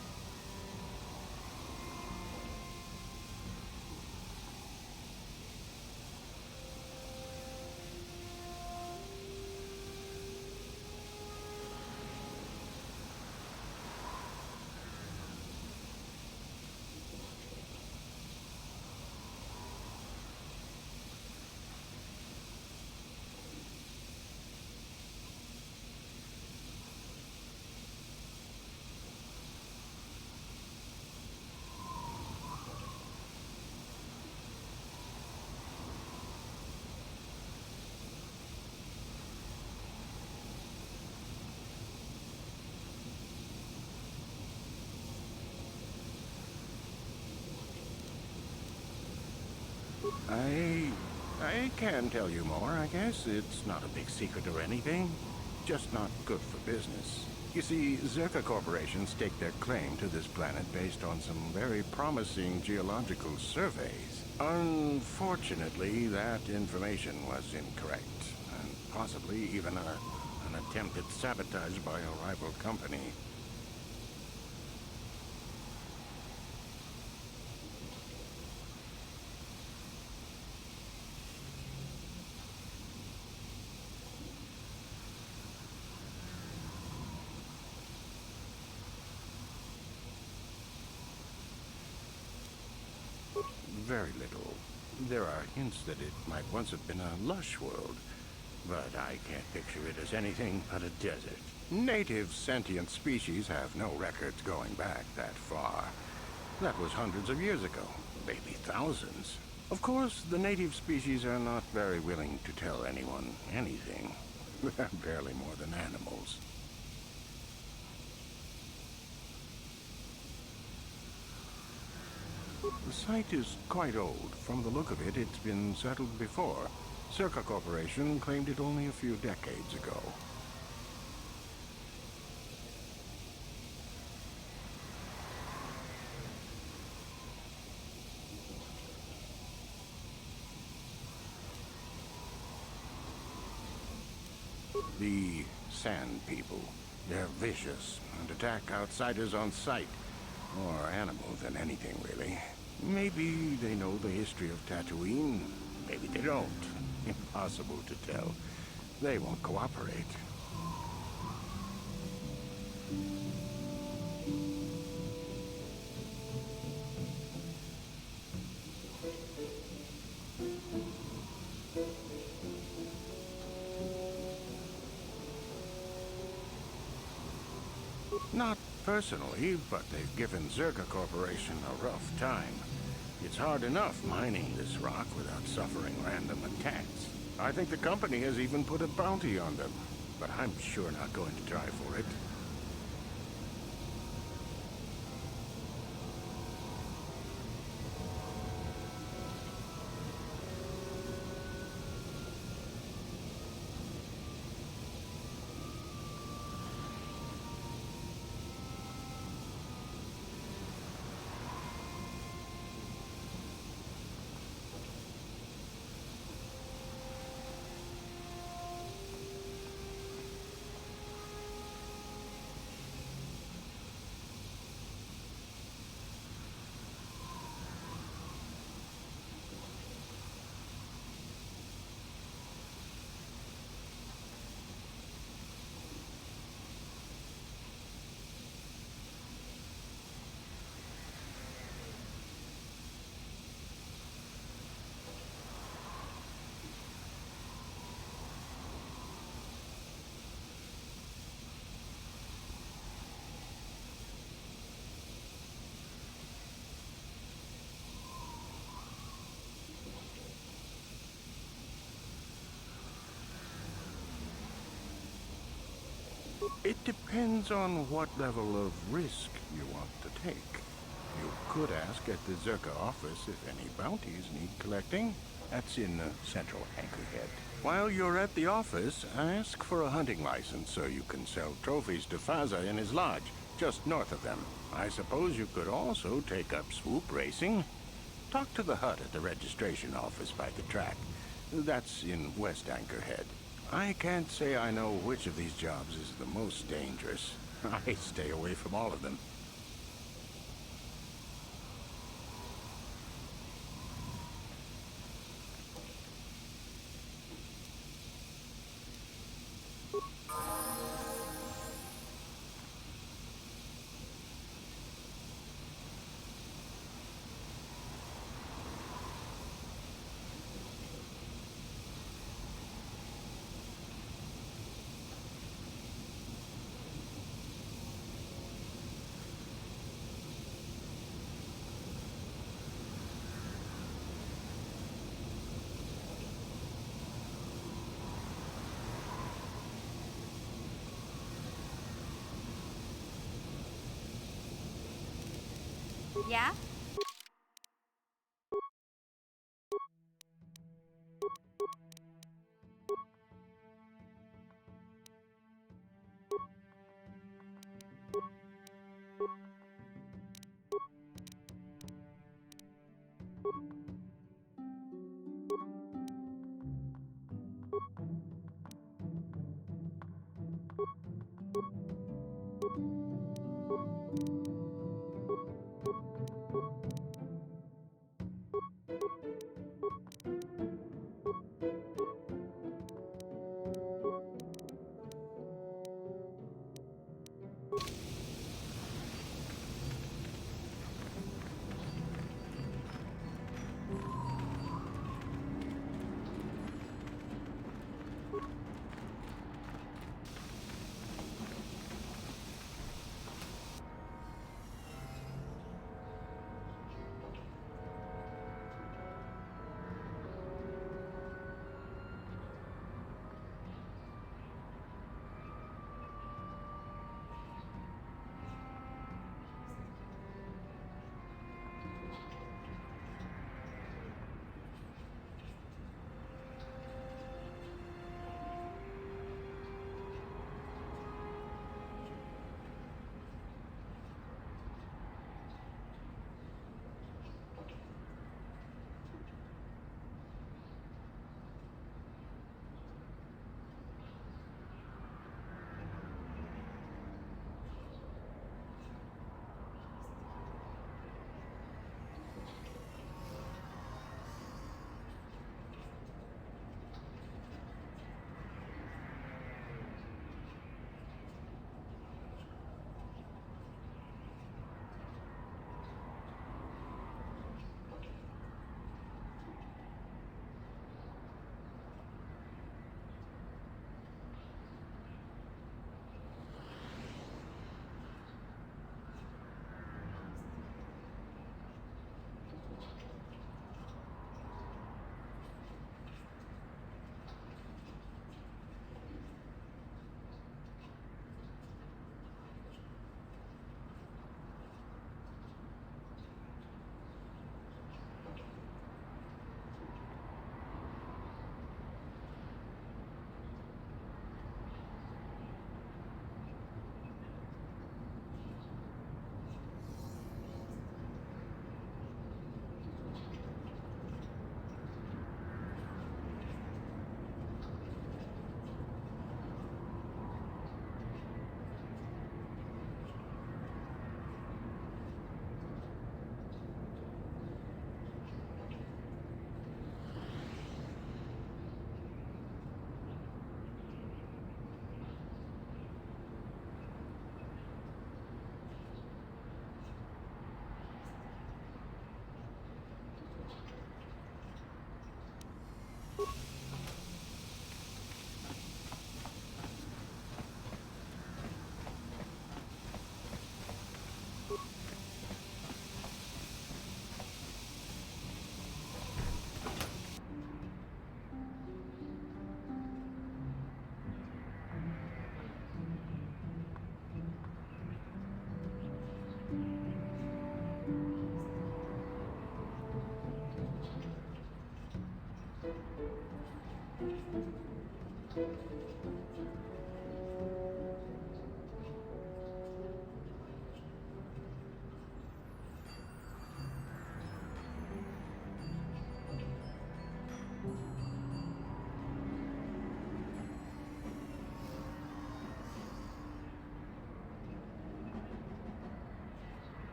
I can tell you more, I guess. It's not a big secret or anything. Just not good for business. You see, Zerka corporations stake their claim to this planet based on some very promising geological surveys. Unfortunately, that information was incorrect, and possibly even an attempt at sabotage by a rival company. Very little. There are hints that it might once have been a lush world, but I can't picture it as anything but a desert. Native sentient species have no records going back that far. That was hundreds of years ago, maybe thousands. Of course, the native species are not very willing to tell anyone anything. They're barely more than animals. The site is quite old. From the look of it, it's been settled before. Zerka Corporation claimed it only a few decades ago. The Sand People. They're vicious and attack outsiders on sight. More animal than anything, really. Maybe they know the history of Tatooine. Maybe they don't. Impossible to tell. They won't cooperate. Not personally, but they've given Zerka Corporation a rough time. It's hard enough mining this rock without suffering random attacks. I think the company has even put a bounty on them, but I'm sure not going to try for it. It depends on what level of risk you want to take. You could ask at the Zerka office if any bounties need collecting. That's in Central Anchorhead. While you're at the office, ask for a hunting license so you can sell trophies to Faza in his lodge, just north of them. I suppose you could also take up swoop racing. Talk to the hut at the registration office by the track. That's in West Anchorhead. I can't say I know which of these jobs is the most dangerous. I stay away from all of them. Yeah?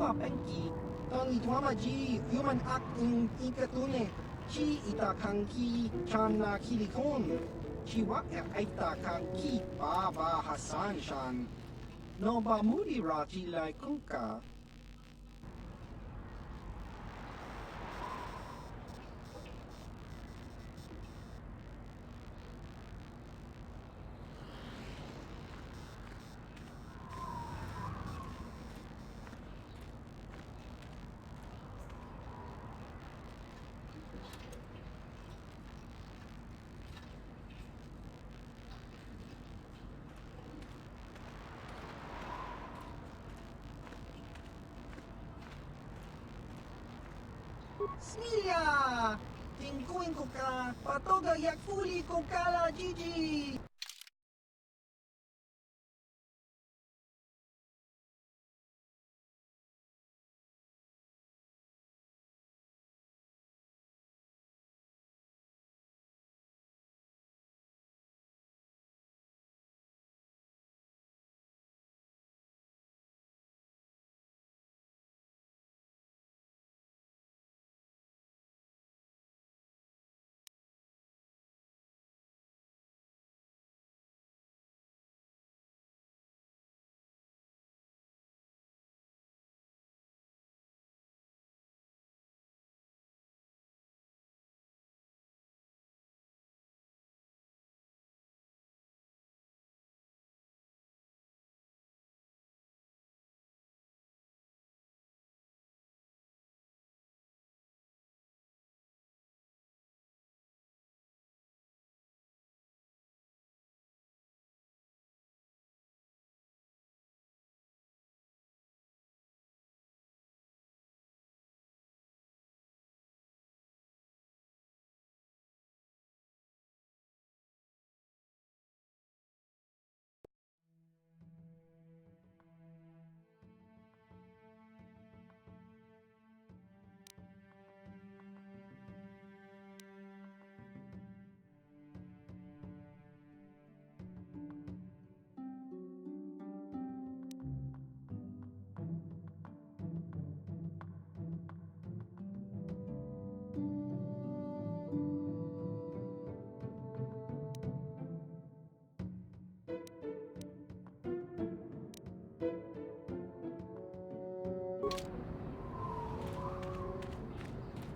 tua penki. Tani tuama ji human act in ikatune. Chi ita kanki chana kilikon. Chi wak aita kanki baba Hassan shan. No ba mudi raji lai kunka. Smilia! Tingkuin ko ka, patoga yak fuli ko kala Gigi!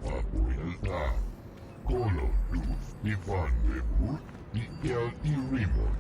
Papuelta, Colo Luz, Ivan Webur, Miguel y Raymond.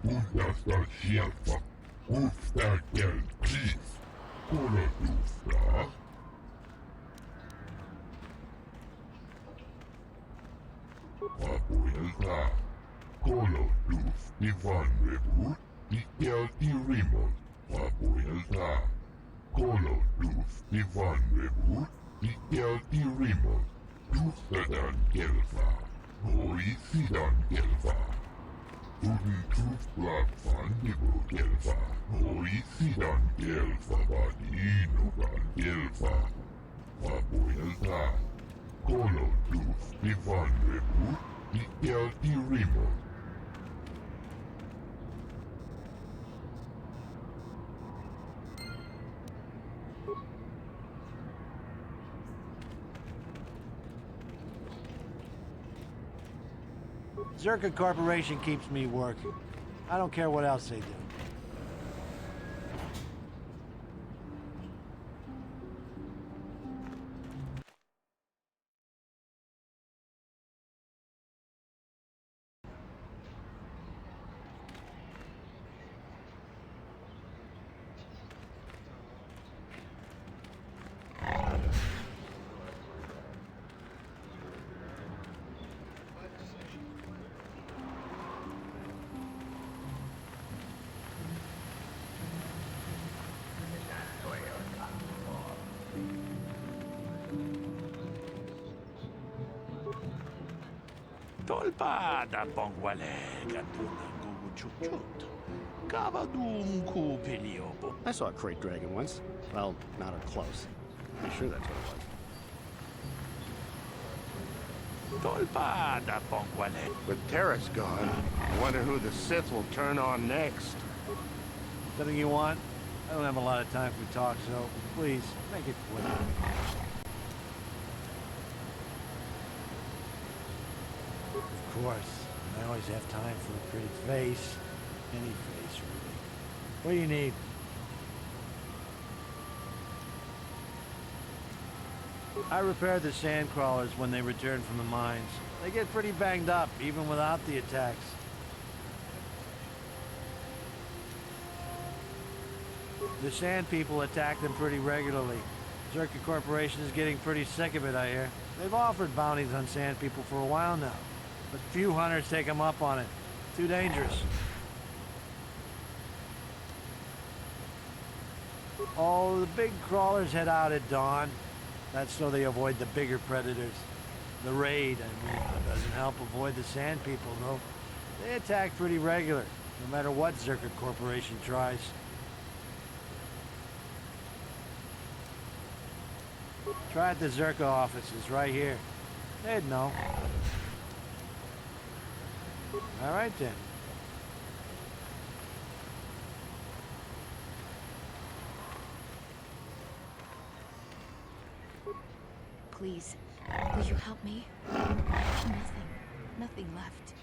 Uudasta sieltä, uudesta kelkkiis, kolotusta. Papuelta, kolotus, Ivan Webur, Miguel y Raymond. Papuelta, kolotus, Ivan Webur, Miguel y Raymond. Tuustetaan kelpaa. Hoi sidan gelfa. Uden tuf blab fandibo gelfa. Hoi sidan gelfa vadino gan gelfa. Vapoilta. Kolo tuf divan rebu. Ikel irimo. Zerka Corporation keeps me working. I don't care what else they do. Tolpa da bongwale ganduna gugu chukchut. Kavadum ku peliobo. I saw a crate dragon once. Well, not up close. I'm sure that's what it was. Tolpa da bongwale. With Terrace gone, I wonder who the Sith will turn on next. Something you want? I don't have a lot of time for talk, so please, make it quick. Of course. I always have time for a pretty face. Any face, really. What do you need? I repaired the sand crawlers when they return from the mines. They get pretty banged up, even without the attacks. The sand people attack them pretty regularly. Zerka Corporation is getting pretty sick of it, I hear. They've offered bounties on sand people for a while now, but few hunters take them up on it. Too dangerous. Oh, the big crawlers head out at dawn. That's so they avoid the bigger predators. The raid, I mean, doesn't help avoid the sand people, though. They attack pretty regular, no matter what Zerka Corporation tries. Try at the Zerka offices, right here. They'd know. All right, then. Please, will you help me? I have nothing left.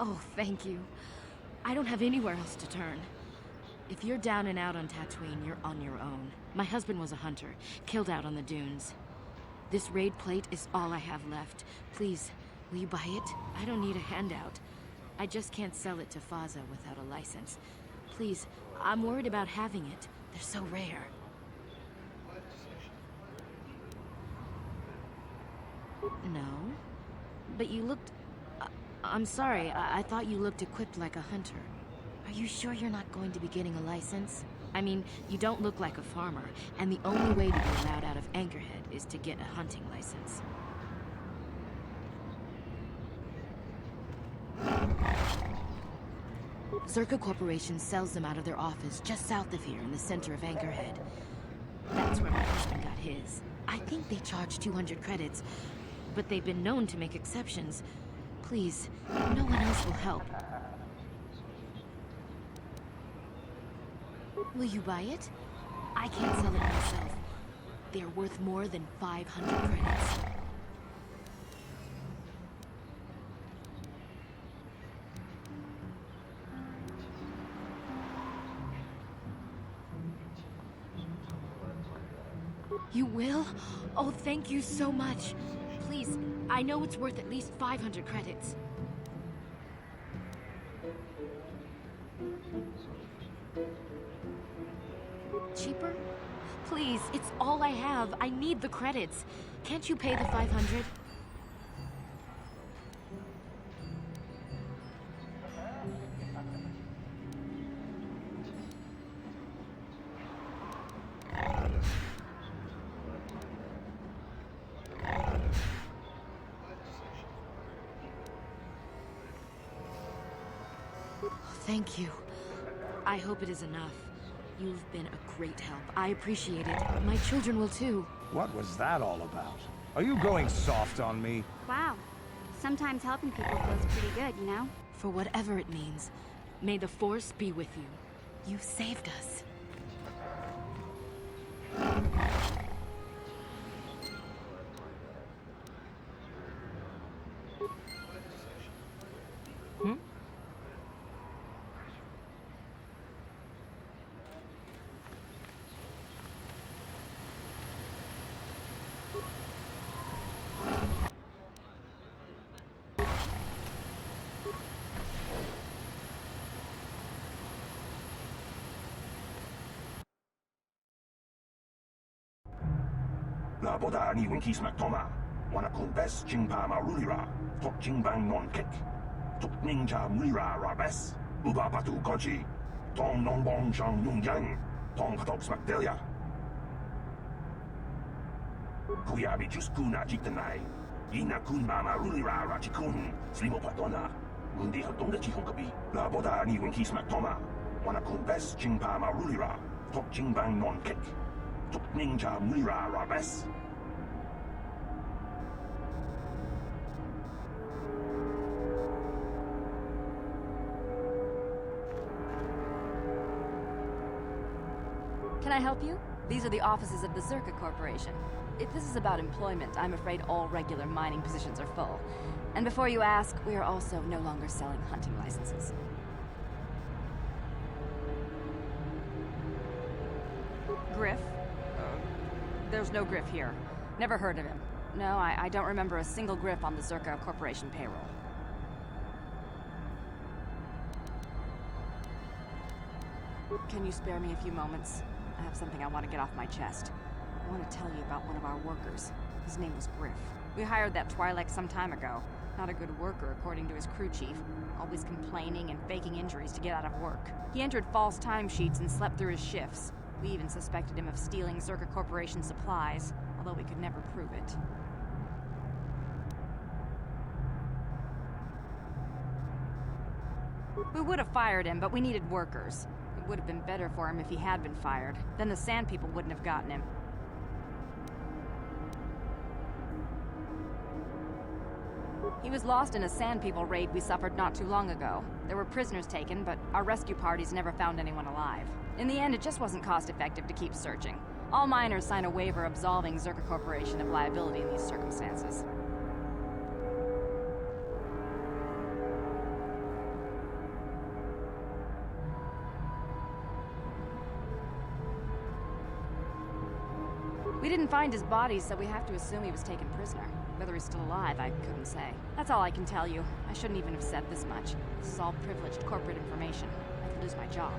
Oh, thank you. I don't have anywhere else to turn. If you're down and out on Tatooine, you're on your own. My husband was a hunter, killed out on the dunes. This raid plate is all I have left. Please, will you buy it? I don't need a handout. I just can't sell it to Faza without a license. Please, I'm worried about having it. They're so rare. No? But you looked... I'm sorry, I thought you looked equipped like a hunter. Are you sure you're not going to be getting a license? I mean, you don't look like a farmer, and the only way to be allowed out of Anchorhead is to get a hunting license. Zerka Corporation sells them out of their office just south of here in the center of Anchorhead. That's where my husband got his. I think they charge 200 credits, but they've been known to make exceptions. Please, no one else will help. Will you buy it? I can't sell it myself. They're worth more than 500 credits. You will? Oh, thank you so much. Please, I know it's worth at least 500 credits. Cheaper? Please, it's all I have. I need the credits. Can't you pay the 500? Thank you. I hope it is enough. You've been a great help. I appreciate it. My children will too. What was that all about? Are you going soft on me? Wow. Sometimes helping people feels pretty good, you know? For whatever it means, may the Force be with you. You saved us. La boda ni winkis maktoma. Wana kun bes jingpa marulira. Tok jingbang non kik. Tok ninja mulira rabes. Uba batu goji. Tong non bong shang yung yang. Tong patok smakdelia. Kuyabi juskuna jitanai. Ina kun mama rulira rachikun. Slimo patona. Mundi hatong da chihong kabi. La boda ni winkis maktoma. Wana kun bes jingpa marulira. Tok jingbang non kik. Tok ninja mulira rabes. Can I help you? These are the offices of the Zerka Corporation. If this is about employment, I'm afraid all regular mining positions are full. And before you ask, we are also no longer selling hunting licenses. Griff? There's no Griff here. Never heard of him. No, I don't remember a single Griff on the Zerka Corporation payroll. Can you spare me a few moments? I have something I want to get off my chest. I want to tell you about one of our workers. His name was Griff. We hired that Twi'lek some time ago. Not a good worker, according to his crew chief. Always complaining and faking injuries to get out of work. He entered false timesheets and slept through his shifts. We even suspected him of stealing Zerka Corporation supplies, although we could never prove it. We would have fired him, but we needed workers. It would have been better for him if he had been fired. Then the Sand People wouldn't have gotten him. He was lost in a Sand People raid we suffered not too long ago. There were prisoners taken, but our rescue parties never found anyone alive. In the end, it just wasn't cost-effective to keep searching. All miners sign a waiver absolving Zerka Corporation of liability in these circumstances. We didn't find his body, so we have to assume he was taken prisoner. Whether he's still alive, I couldn't say. That's all I can tell you. I shouldn't even have said this much. This is all privileged corporate information. I could lose my job.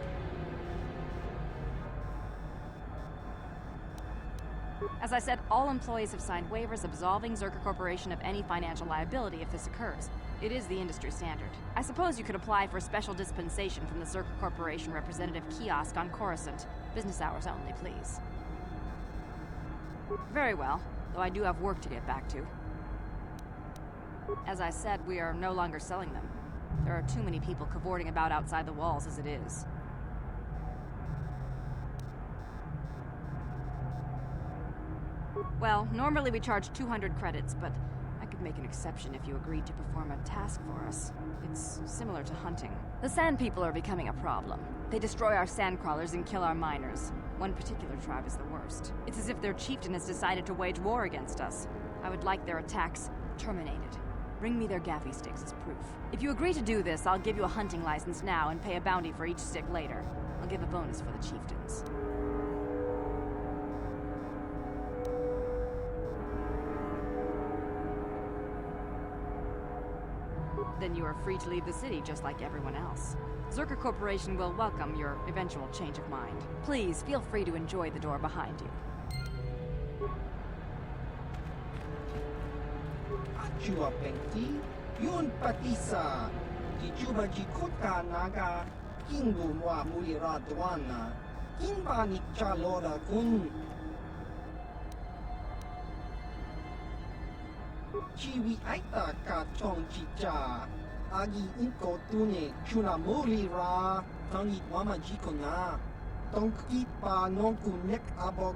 As I said, all employees have signed waivers absolving Zerka Corporation of any financial liability if this occurs. It is the industry standard. I suppose you could apply for a special dispensation from the Zerka Corporation representative kiosk on Coruscant. Business hours only, please. Very well, though I do have work to get back to. As I said, we are no longer selling them. There are too many people cavorting about outside the walls as it is. Well, normally we charge 200 credits, but I could make an exception if you agreed to perform a task for us. It's similar to hunting. The Sand People are becoming a problem. They destroy our sandcrawlers and kill our miners. One particular tribe is the worst. It's as if their chieftain has decided to wage war against us. I would like their attacks terminated. Bring me their gaffy sticks as proof. If you agree to do this, I'll give you a hunting license now and pay a bounty for each stick later. I'll give a bonus for the chieftains. Then you are free to leave the city just like everyone else. Zerka Corporation will welcome your eventual change of mind. Please, feel free to enjoy the door behind you. Chua Pengti, Yun Patisa, Kichuba Jikuta Naga, Kingumwa Mulira Dwana, Kinbani Chalora Kun, Chiwi Aita Ka Chong Chicha, agi inko tune chuna muri ra tangi wama jiko na. Tonki pa nonku nek abog.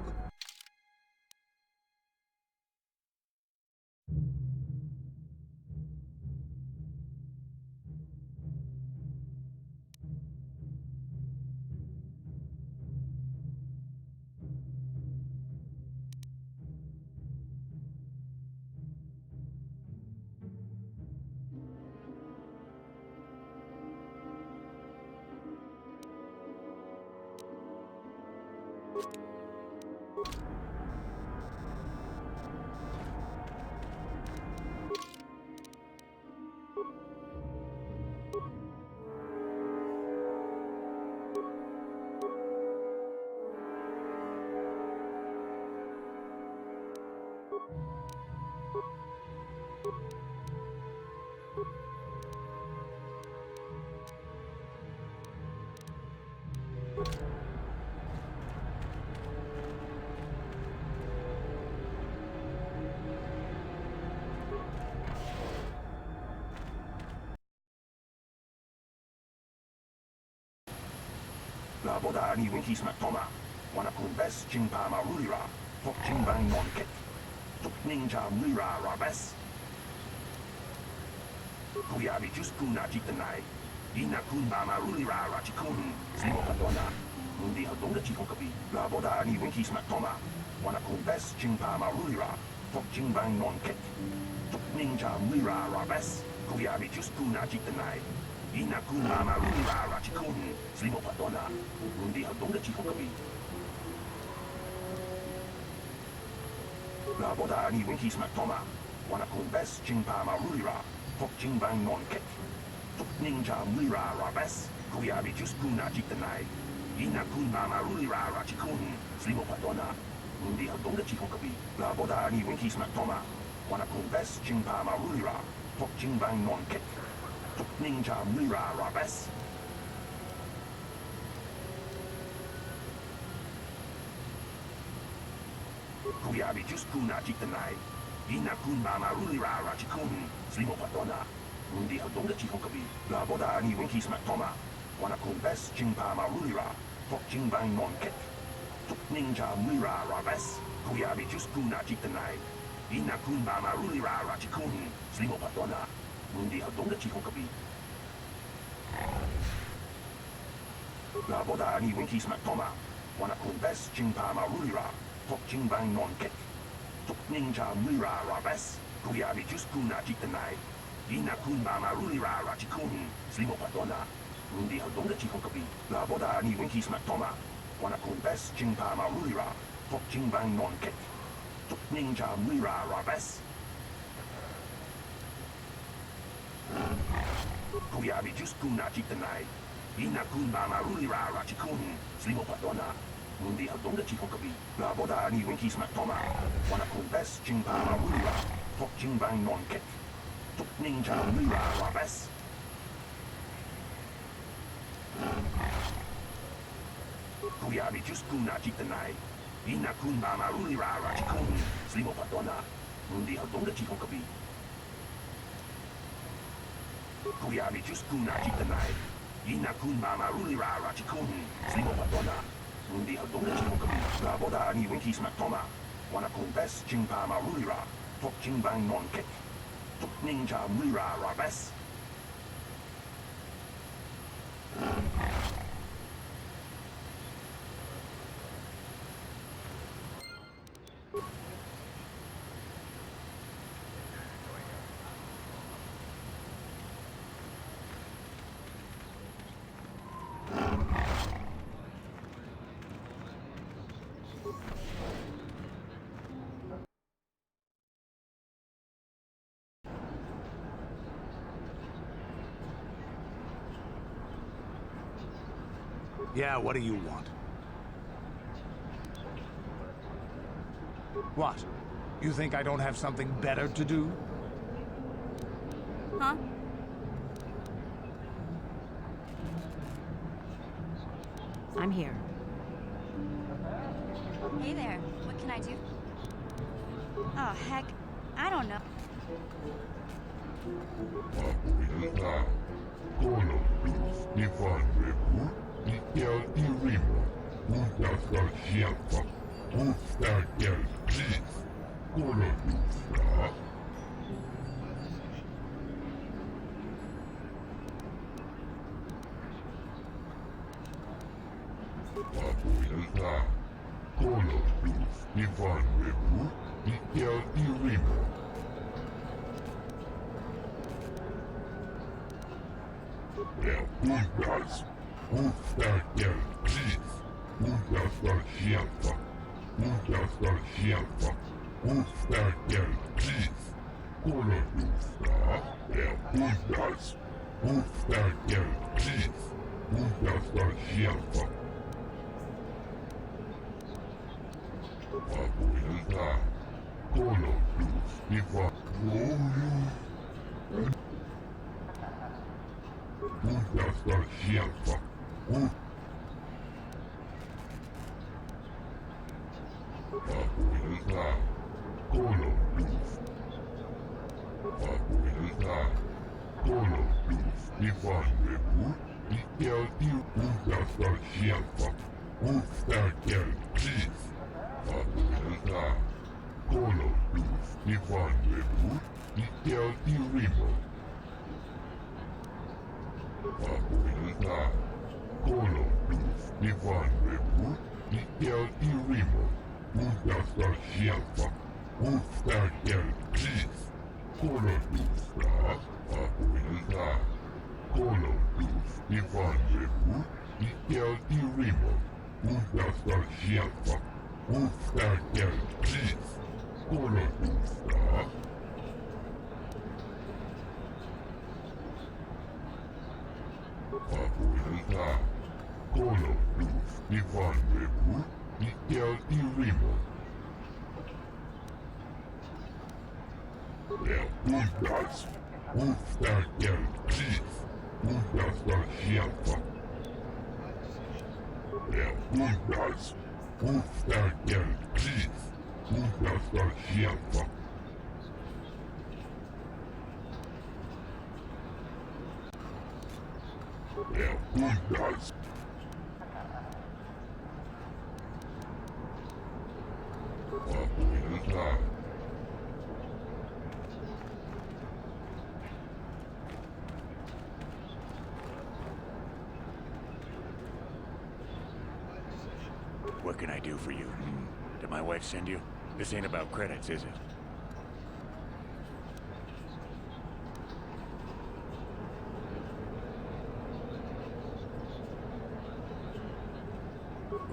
La boda ni winki smack toma. Wana kun bes jing pa ma rulira. Tok jing bang non kek. Tok ninja mira ra bes. Kuyabi just kuna jitanai. Ina kun ba ma rulira ra chikun. Slimo patona. Mundi hadonga chikon kapi. La boda ni winki smack toma. Wana kun bes jing pa ma rulira. Tok jing bang non kek. Tok ninja mira ra bes. Kuyabi just kuna jitanai. Ina kun ba ma rulira ra chikun. Slimo patona. Mundi hadonga chikon kapi. La boda ni winki smack toma. Wana kun bes jing pa ma rulira. Tok jing bang non kek. Tok ninja mira ra bes. Kuyabi just kuna jitanai. Ina kun ba ma rulira ra chikun. Slimo patona. Mundi hadonga chikon kapi. La boda ni winki smack toma. Wana kun bes jing pa ma rulira. Tok jing bang non kek. Tok ninja mira ra bes. Kuyabi just kuna jitanai. Ina kun ba ma rulira ra chikun. Slimo patona. Mundi hadonga chikon kapi. La boda ni winki smack toma. Wana kun bes jing pa ma rulira. Tok jing bang non kek. Tok ninja mira ra bes. Kuyabi just kuna jitanai. Ina kun ba ma rulira ra chikun. Slimo patona. Mundi hadonga chikon kapi. La boda ni winki smack toma. Wana kun bes jing pa ma rulira. Tok jing bang non kek. Tok ninja mira ra bes. Kuyabi just kuna jitanai. Ina kun ba ma rulira ra chikun. Slimo patona. Mundi hadonga chikon kapi. La boda ni winki smack toma. Wana kun bes jing pa ma rulira. Tok jing bang non kek. Tok ninja mira ra bes. Kuyabi just kuna jitanai. Ina kun ba ma rulira ra chikun. Slimo patona. Mundi hadonga chikon kapi. La boda ni winki smack toma. Wana kun bes jing pa ma rulira. Tok jing bang non kek. Tok ninja mira ra bes. Kuyabi just kuna jitanai. Ina kun ba ma rulira ra chikun. Slimo patona. Mundi hadonga chikon kapi. Kuyabi just kuna jitanai. Ina kun ba ma rulira ra chikun. Slimo patona. Mundi hadonga chikon kapi. La boda ni winki smack toma. Wana kun bes jing pa ma rulira. Tok jing bang non kek. Tok ninja mira ra bes. Yeah, what do you want? What? You think I don't have something better to do? Huh? I'm here. Hey there. What can I do? Oh, heck. I don't know. Abuela, Colo, Luz, Ivan, Rebu, Miguel y Rimo, Juntas al Chiafa, Gusta el Chief, Colo, Luz, Abuela, Colo, Luz, Ivan, Rebu, Miguel y Rimo. Juntas, Gusta el Chief, Juntas al Chiafa, Juntas al Chiafa, Gusta el Chief, Colo, Luz, Juntas, Gusta el Chief, Juntas al Chiafa. Abuela, Colo, Luz, Ivan, Juntas al Chiafa, Abuela, Colo, Luz, Abuela, Colo, Luz, Ivan, Rebu, Miguel y Juntas al Chiafa, Gusta el Chief. Abuela, Colo, Luz, Ivan, Rebu, Miguel y Rimo. Abuela, Colo, Luz, Ivan, Rebu, Miguel y Rimo. Juntas al Chiafa, Gusta el Chief. Colo, Luz, Abuela, Colo, Luz, Ivan, Rebu, Miguel y Rimo. Juntas al Chiafa, Gusta el Chief. Colo, Luz, Abuela, Colo, Luz, Ivan, Rebu, Miguel y Rimo. Juntas, Gusta el Chief, Juntas al Chiafa. Juntas, Gusta el Chief, Juntas al Chiafa. Juntas. Abuela. What can I do for you? Did my wife send you? This ain't about credits, is it?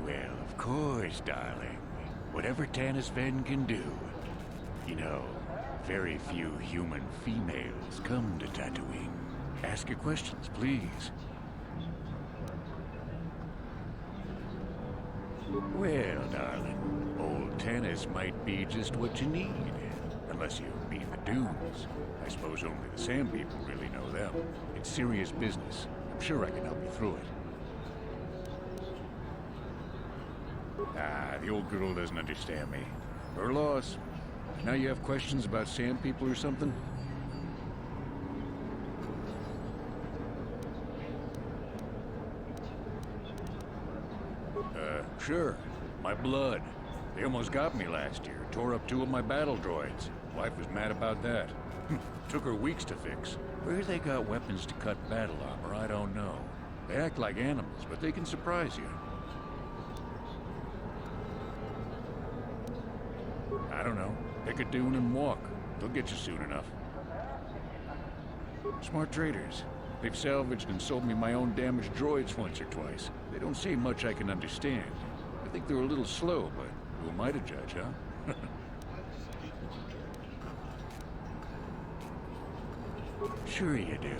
Well, of course, darling. Whatever Tanis Ven can do. You know, very few human females come to Tatooine. Ask your questions, please. Well, darling, old Tanis might be just what you need. Unless you mean the dunes. I suppose only the Sand people really know them. It's serious business. I'm sure I can help you through it. Ah, the old girl doesn't understand me. Her loss. Now you have questions about Sand people or something? Sure. My blood. They almost got me last year. Tore up 2 of my battle droids. Wife was mad about that. Took her weeks to fix. Where they got weapons to cut battle armor, I don't know. They act like animals, but they can surprise you. I don't know. Pick a dune and walk. They'll get you soon enough. Smart traders. They've salvaged and sold me my own damaged droids once or twice. They don't say much I can understand. I think they're a little slow, but who am I to judge, huh? Sure you do.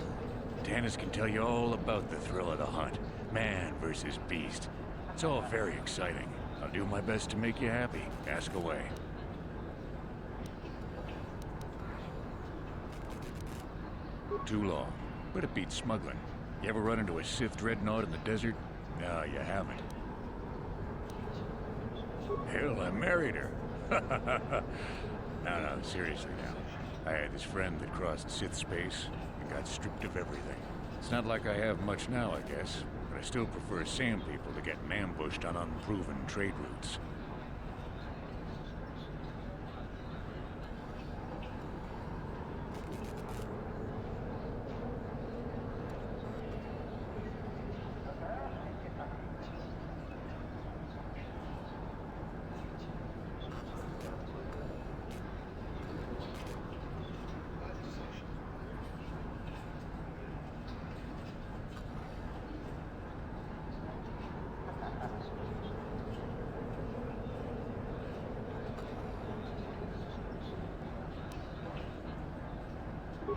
Tanis can tell you all about the thrill of the hunt. Man versus beast. It's all very exciting. I'll do my best to make you happy. Ask away. Too long. But it beats smuggling. You ever run into a Sith dreadnought in the desert? No, you haven't. Hell, I married her. No, seriously now. I had this friend that crossed Sith space and got stripped of everything. It's not like I have much now, I guess, but I still prefer sand people to getting ambushed on unproven trade routes.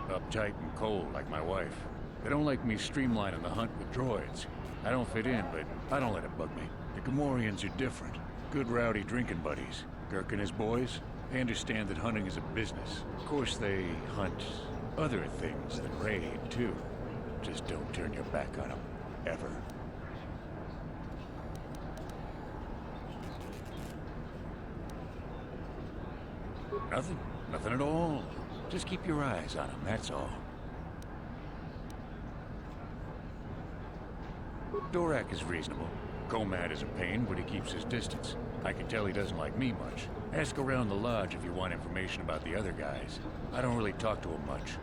Uptight and cold like my wife. They don't like me streamlining the hunt with droids. I don't fit in, but I don't let it bug me. The Gamorreans are different. Good rowdy drinking buddies. Kirk and his boys, they understand that hunting is a business. Of course they hunt other things than raid, too. Just don't turn your back on them. Ever. Nothing. Nothing at all. Just keep your eyes on him, that's all. Dorak is reasonable. Komad is a pain, but he keeps his distance. I can tell he doesn't like me much. Ask around the lodge if you want information about the other guys. I don't really talk to them much.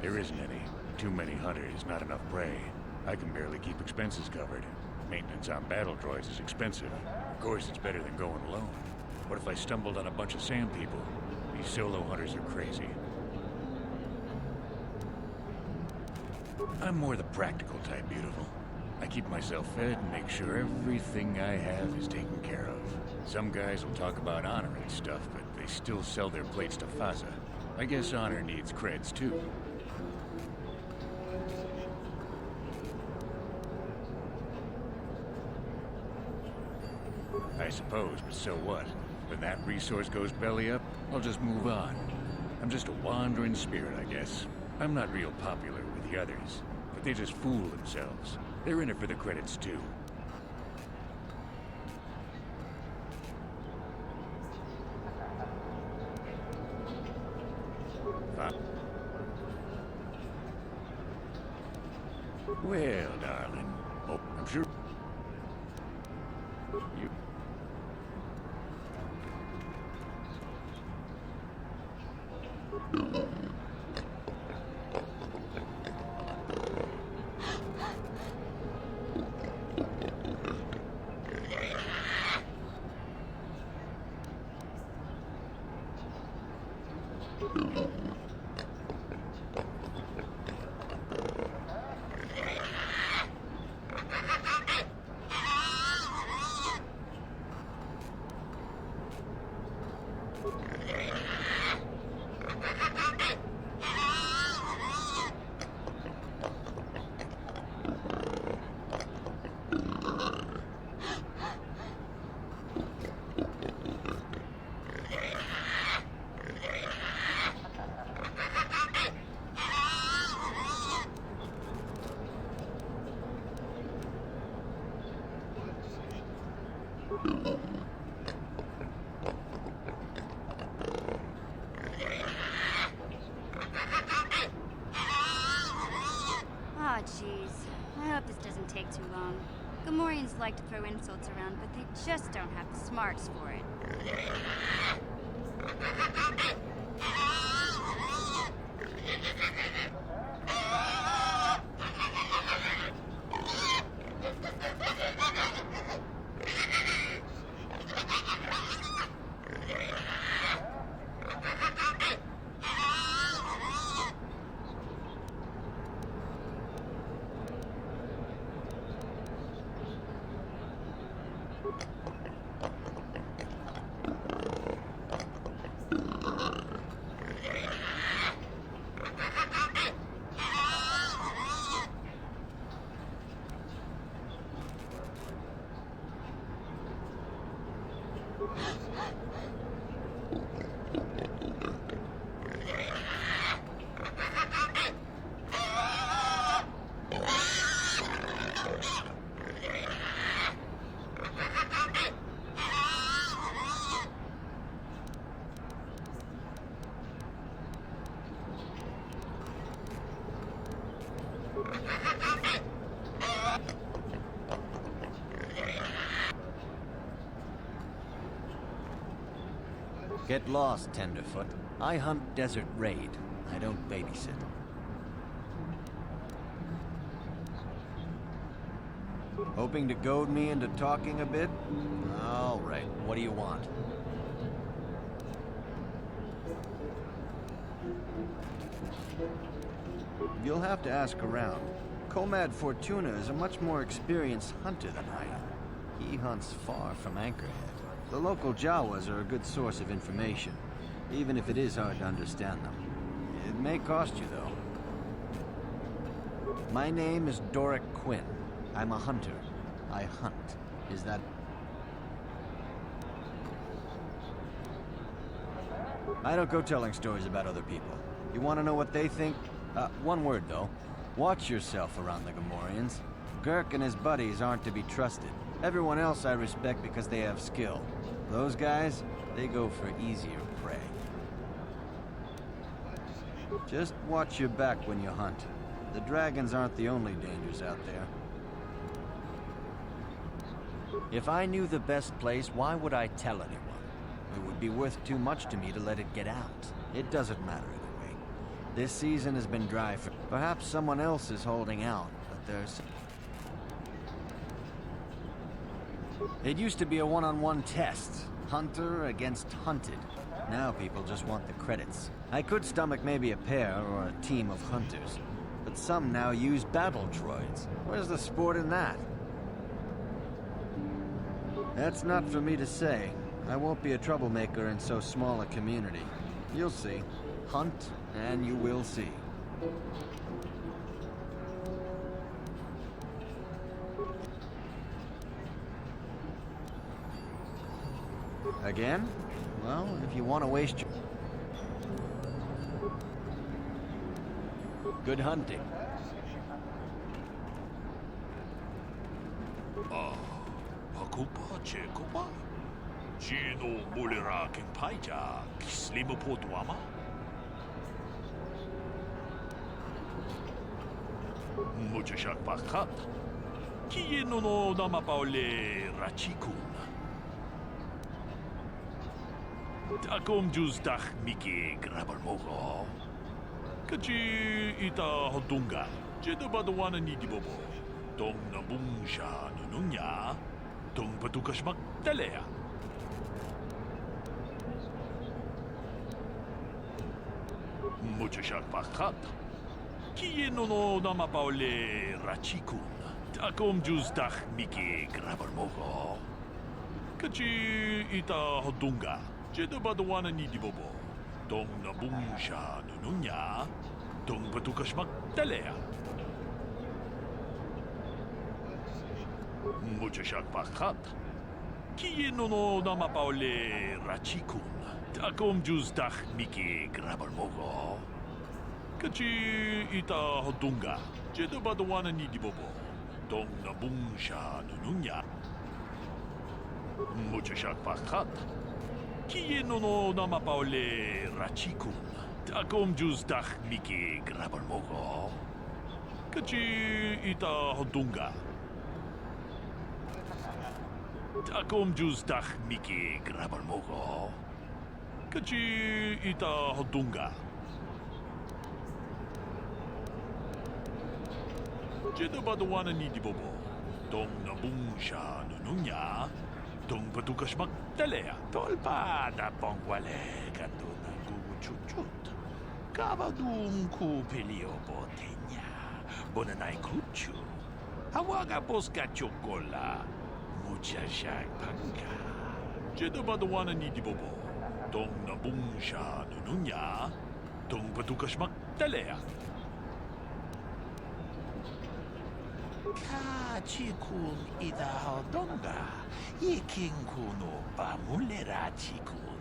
There isn't any. Too many hunters, not enough prey. I can barely keep expenses covered. Maintenance on battle droids is expensive. Of course, it's better than going alone. What if I stumbled on a bunch of sand people? These solo hunters are crazy. I'm more the practical type, beautiful. I keep myself fed and make sure everything I have is taken care of. Some guys will talk about honor and stuff, but they still sell their plates to Faza. I guess honor needs creds, too. I suppose, but so what? When that resource goes belly up, I'll just move on. I'm just a wandering spirit, I guess. I'm not real popular with the others, but they just fool themselves. They're in it for the credits, too. Well, darling, oh, I'm sure you... Aw, jeez. I hope this doesn't take too long. Gamorreans like to throw insults around, but they just don't have the smarts for it. Get lost, Tenderfoot. I hunt Desert Raid. I don't babysit. Hoping to goad me into talking a bit? All right, what do you want? You'll have to ask around. Comad Fortuna is a much more experienced hunter than I am. He hunts far from Anchorhead. The local Jawas are a good source of information, even if it is hard to understand them. It may cost you, though. My name is Doric Quinn. I'm a hunter. I hunt. Is that... I don't go telling stories about other people. You want to know what they think? One word, though. Watch yourself around the Gamorreans. Gurk and his buddies aren't to be trusted. Everyone else I respect because they have skill. Those guys, they go for easier prey. Just watch your back when you hunt. The dragons aren't the only dangers out there. If I knew the best place, why would I tell anyone? It would be worth too much to me to let it get out. It doesn't matter anyway. This season has been dry for... Perhaps someone else is holding out, but there's... It used to be a one-on-one test. Hunter against hunted. Now people just want the credits. I could stomach maybe a pair or a team of hunters. But some now use battle droids. Where's the sport in that? That's not for me to say. I won't be a troublemaker in so small a community. You'll see. Hunt, and you will see. Again? Well, if you want to waste your... Good hunting. Pakupa Chekopa? Chino Mulira Kingpaija, Slimo Duama? Muchashak Pakat. Kieno no Namapaole Rachikun. Takom Justach Miki Grabarmogo. Kachi Ita Hotunga. Jedabadawana Nidibobo. Tong Nabungsha Nununya. Tung Patukashmak Talea. Muchashak Pakat. Kieno no Namapaole Rachikun. Takom Justach Miki Grabarmogo. Kachi Ita Hotunga. Jedabadawana Nidibobo. Tong Nabungsha Nununya. Tung Patukashmak Talea. Muchashak Pakat. Kieno no Namapaole Rachikun. Takom Justach Miki Grabarmogo. Kachi Ita Hotunga. Jedabadawana Nidibobo. Tong Nabungsha Nununya. Muchashak Pakat. Kieno no Namapaole Rachikun. Takom Justach Miki Grabarmogo. Kachi Ita Hotunga. Takom Justach Miki Grabarmogo. Kachi Ita Hotunga. Jedabadawana Nidibobo. Tong Nabungsha Nununya. Tung Patukashmak Talea. Tolpa da Pongwale Kanduna Guguchuchut. Kavadum Kupilio Botenya. Bonanai Kuchu. Hawaga Posca Chocola. Muchashak Panka. Jedabadawana Nidibobo. Tong Nabungsha Nununya. Tung Patukashmak Talea. Kachikun Ida Hodonga. Ikinkuno Pamulera Chikun.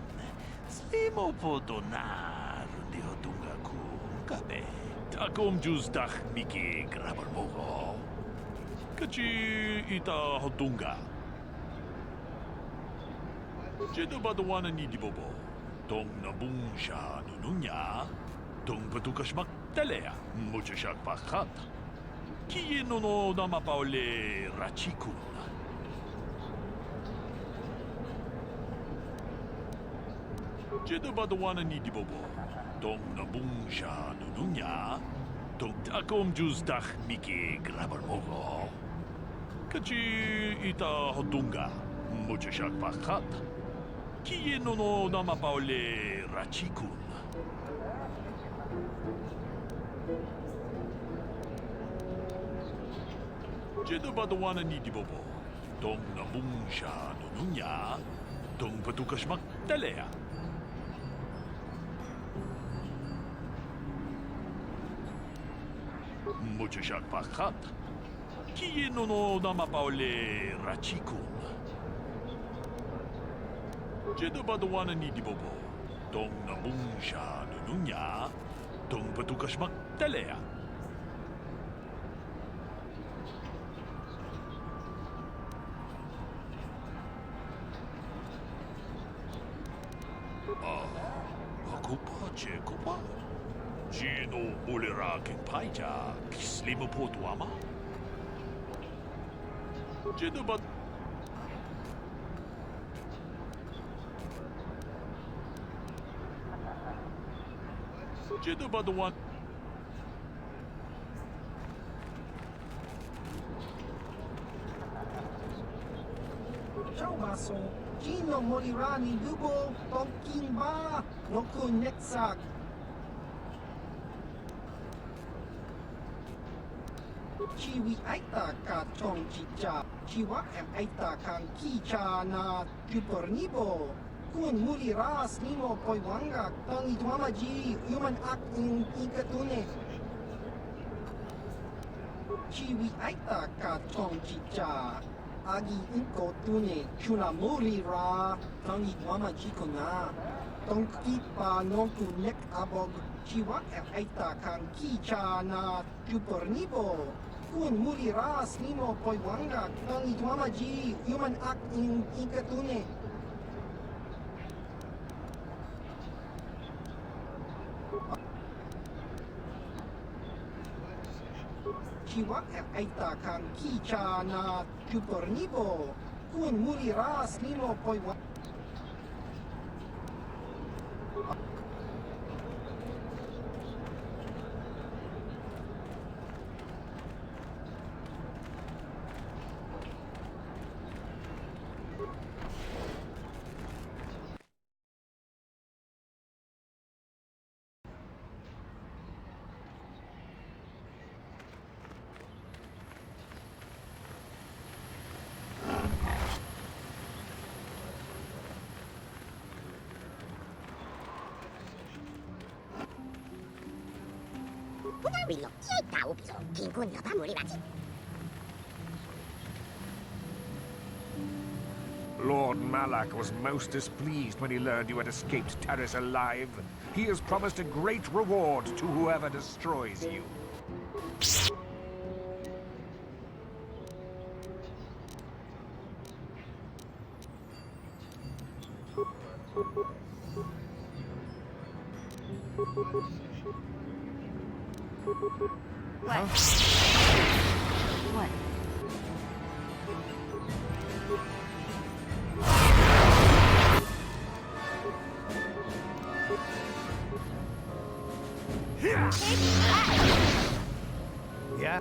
Slimo Podonar de Hodunga Kun Kabe. Takom Justach Miki Grabarmogo. Kachi Ita Hodunga. Jedabadawana Nidibobo. Tong Nabungsha Nununya. Tung Patukashmak Talea. Muchashak Pakat. Kieno no Namapaole Rachikun. Jeda badawana ni dibobo. Dong nabung sha nununya. Dong takom juzdach miki grabar mogo. Kachi ita hodunga. Mucho shak pakat. Kiye no nama paole rachikun. Jeda badawana ni dibobo. Dong nabung sha nununya. Dong patukas magdalea. Mucho shak pakat. Kiye no nama paole rachikun. Jeda badawana ni dibobo. Dong nabung sha nununya. Dong patukas magdalea. Ako pa, Jeko pa. Gino mulira king paija, kislima po tuama. Jeda bad... Jeda badawan... Ciao baso, Gino morirà ni lubo, tonkin ba, no kun netsak. Chiwi aita ka chong chicha, chiwa em aita kang kicha na tupornibo. Kun morirà snimo poiwanga, tangi tuamaji, human act in ikatune. Chiwi aita ka chong chicha. Agi inko tune chuna morirà tangi mama chikona tongki pa nonku nek abog chiwa aita kang kicha na tupornibo kun morirà snimo poiwanga tangi mama ji human act in ikatune Chiwa aita kang kicha na tupornibo kun morirà snimo poiwanga Lord Malak was most displeased when he learned you had escaped Terrace alive. He has promised a great reward to whoever destroys you. What? What? Yeah?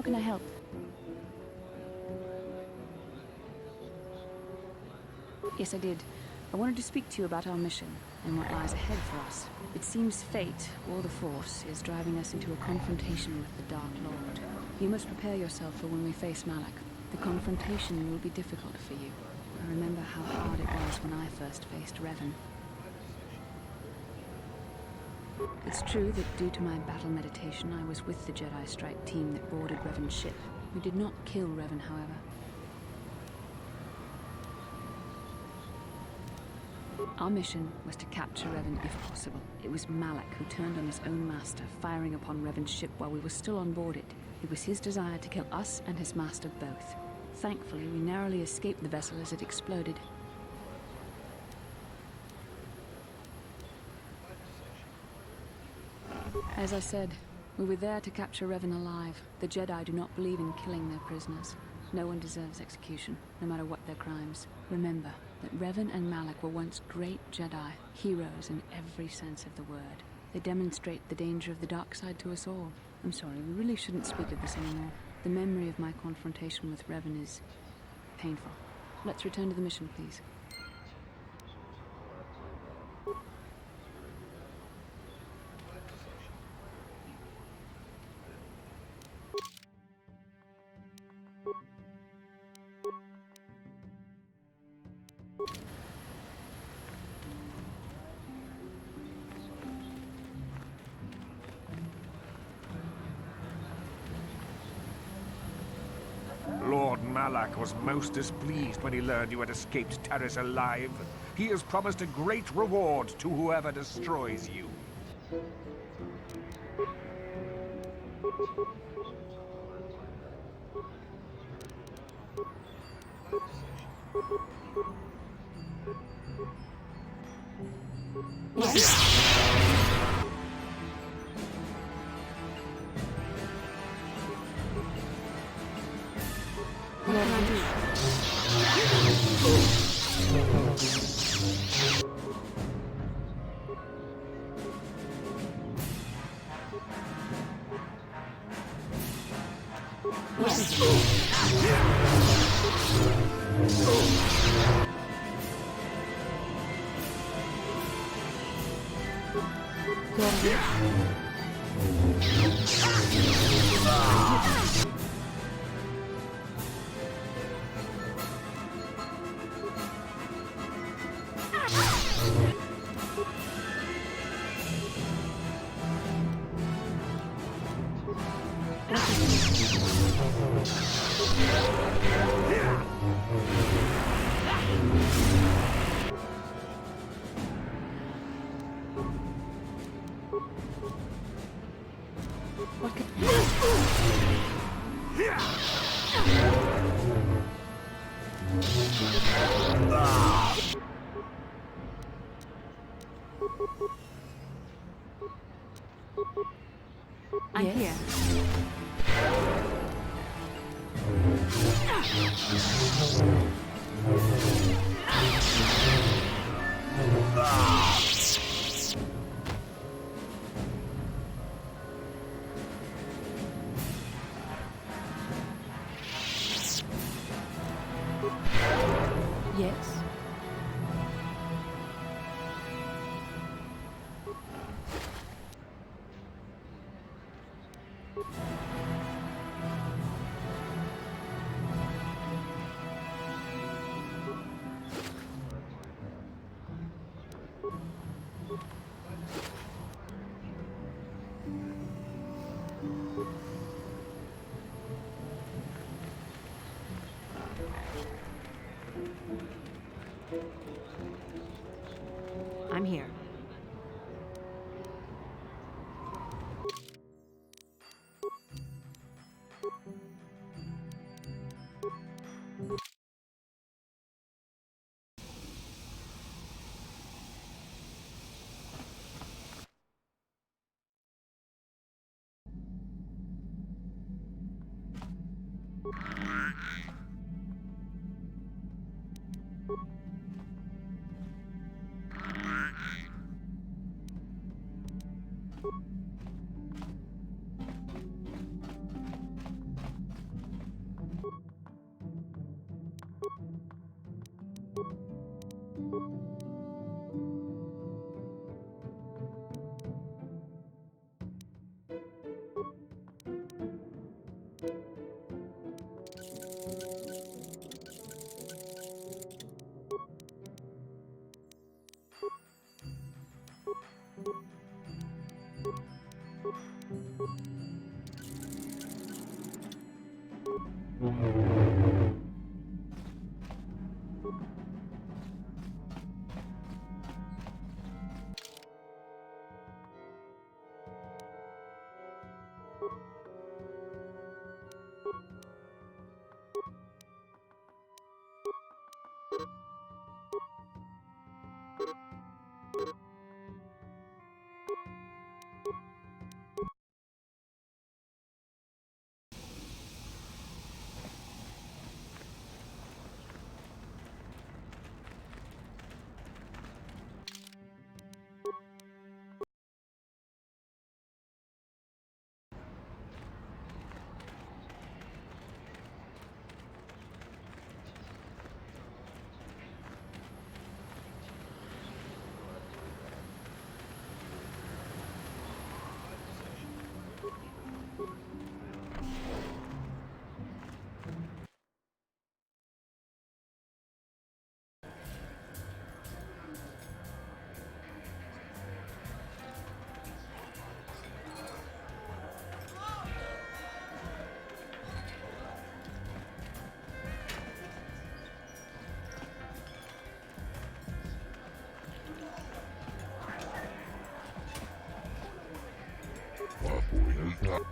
can I help? Yes, I did. I wanted to speak to you about our mission and what lies ahead for us. It seems fate, or the Force, is driving us into a confrontation with the Dark Lord. You must prepare yourself for when we face Malak. The confrontation will be difficult for you. I remember how hard it was when I first faced Revan. It's true that due to my battle meditation, I was with the Jedi Strike team that boarded Revan's ship. We did not kill Revan, however. Our mission was to capture Revan if possible. It was Malak who turned on his own master, firing upon Revan's ship while we were still on board it. It was his desire to kill us and his master both. Thankfully, we narrowly escaped the vessel as it exploded. As I said, we were there to capture Revan alive. The Jedi do not believe in killing their prisoners. No one deserves execution, no matter what their crimes. Remember that Revan and Malak were once great Jedi, heroes in every sense of the word. They demonstrate the danger of the dark side to us all. I'm sorry, we really shouldn't speak of this anymore. The memory of my confrontation with Revan is painful. Let's return to the mission, please. Lord Malak was most displeased when he learned you had escaped Taris alive. He has promised a great reward to whoever destroys you. I'm here. Yes. I'm here.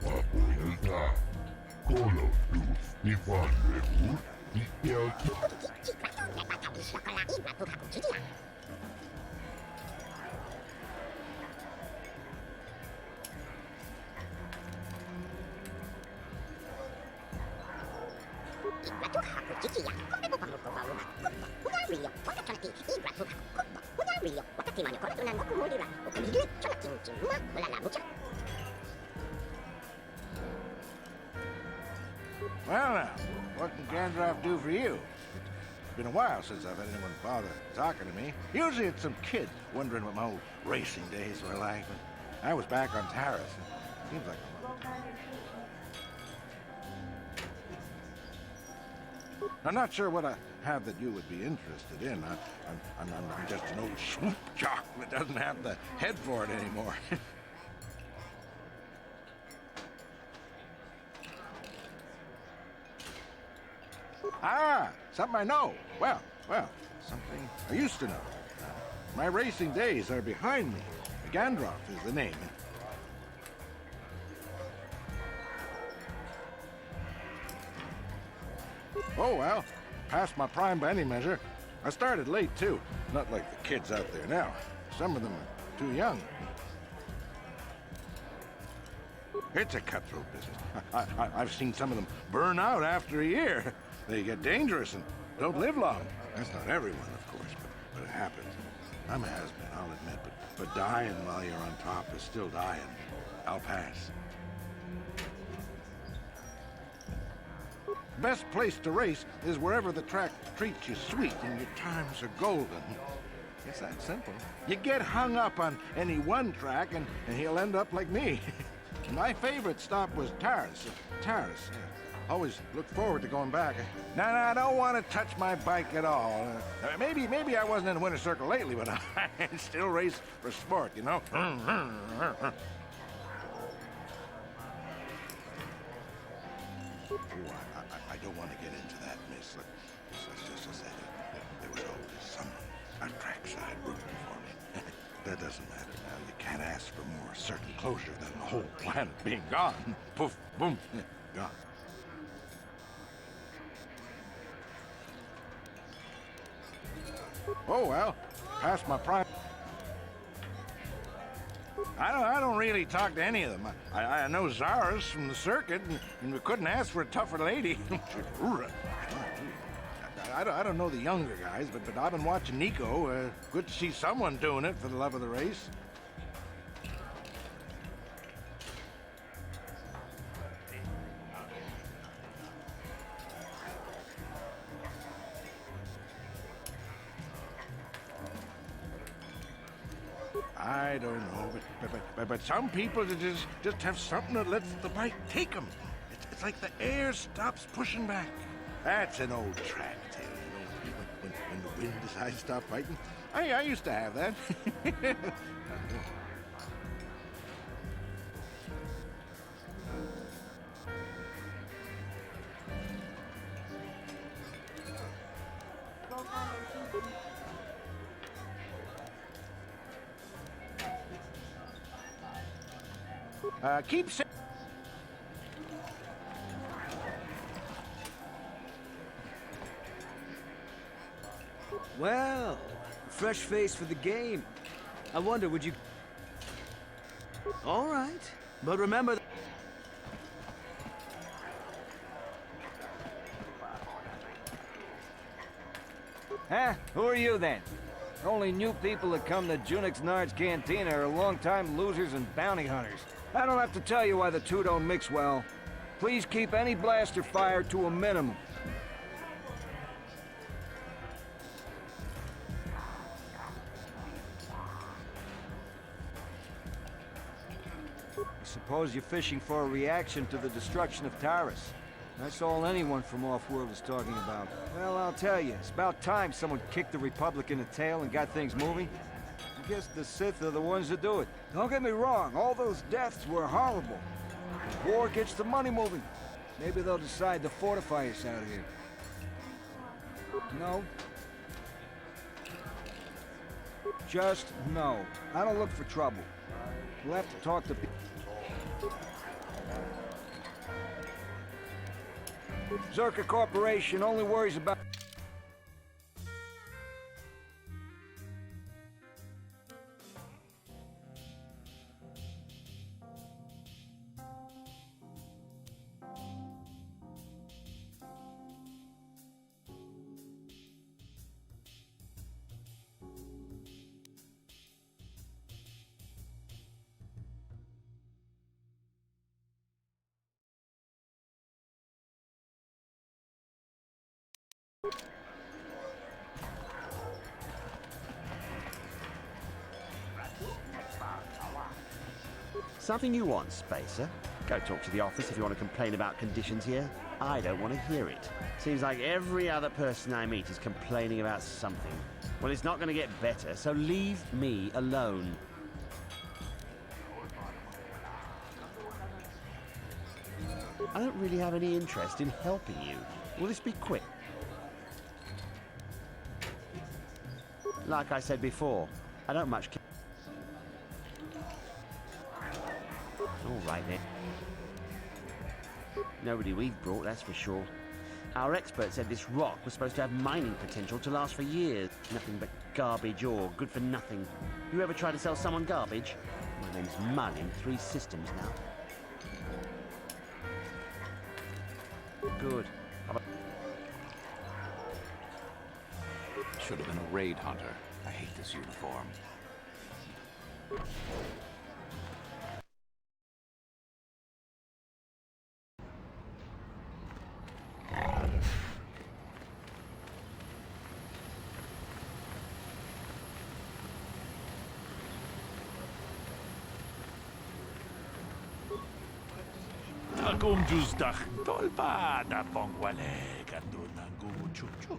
Vapuilta. Kolotus, ni vanhemmuus, pitkälti. Well now, what can Gandalf do for you? It's been a while since I've had anyone bother talking to me. Usually it's some kid wondering what my old racing days were like. But I was back on Taris. It seems like a long time. I'm not sure what I have that you would be interested in. I'm just an old swoop jock that doesn't have the head for it anymore. Ah, something I know. Well, something I used to know. My racing days are behind me. Gandalf is the name. Oh, well, past my prime by any measure. I started late, too. Not like the kids out there now. Some of them are too young. It's a cutthroat business. I've seen some of them burn out after a year. They get dangerous and don't live long. That's not everyone, of course, but it happens. I'm a has-been, I'll admit, but dying while you're on top is still dying. I'll pass. Best place to race is wherever the track treats you sweet and your times are golden. It's that simple. You get hung up on any one track and he'll end up like me. My favorite stop was Taris. Taris. Always look forward to going back. No, I don't want to touch my bike at all. Maybe I wasn't in the winner's circle lately, but I still race for sport, you know? I don't want to get into that, miss. Let's just say that there was always someone on trackside rooting for me. That doesn't matter now. You can't ask for more certain closure than the whole planet being gone. Poof, boom, gone. Oh, well, past my prime. I don't really talk to any of them. I know Zara's from the circuit, and we couldn't ask for a tougher lady. I don't know the younger guys, but I've been watching Nico. Good to see someone doing it for the love of the race. I don't know, but some people just have something that lets the bite take them. It's like the air stops pushing back. That's an old track tale, you know, when the wind decides to stop fighting. I used to have that. Keep saying. Well, fresh face for the game. I wonder, would you... All right, but remember... Huh? Who are you then? Only new people that come to Junix Nard's Cantina are long-time losers and bounty hunters. I don't have to tell you why the two don't mix well. Please keep any blaster fire to a minimum. I suppose you're fishing for a reaction to the destruction of Taris. That's all anyone from Off-World is talking about. Well, I'll tell you, it's about time someone kicked the Republic in the tail and got things moving. I guess the Sith are the ones that do it. Don't get me wrong, all those deaths were horrible. The war gets the money moving. Maybe they'll decide to fortify us out here. No. Just no. I don't look for trouble. We'll have to talk to people. Zerka Corporation only worries about... Something you want, Spacer? Go talk to the office if you want to complain about conditions here. I don't want to hear it. Seems like every other person I meet is complaining about something. Well, it's not going to get better, so leave me alone. I don't really have any interest in helping you. Will this be quick? Like I said before, I don't much care. All right then. Nobody we've brought, that's for sure. Our expert said this rock was supposed to have mining potential to last for years. Nothing but garbage ore, good for nothing. You ever try to sell someone garbage? My name's Munn in 3 systems now. Good. Should have been a raid hunter. I hate this uniform. Takum jusdach tolpa da pongwale kandun nangu chuchut.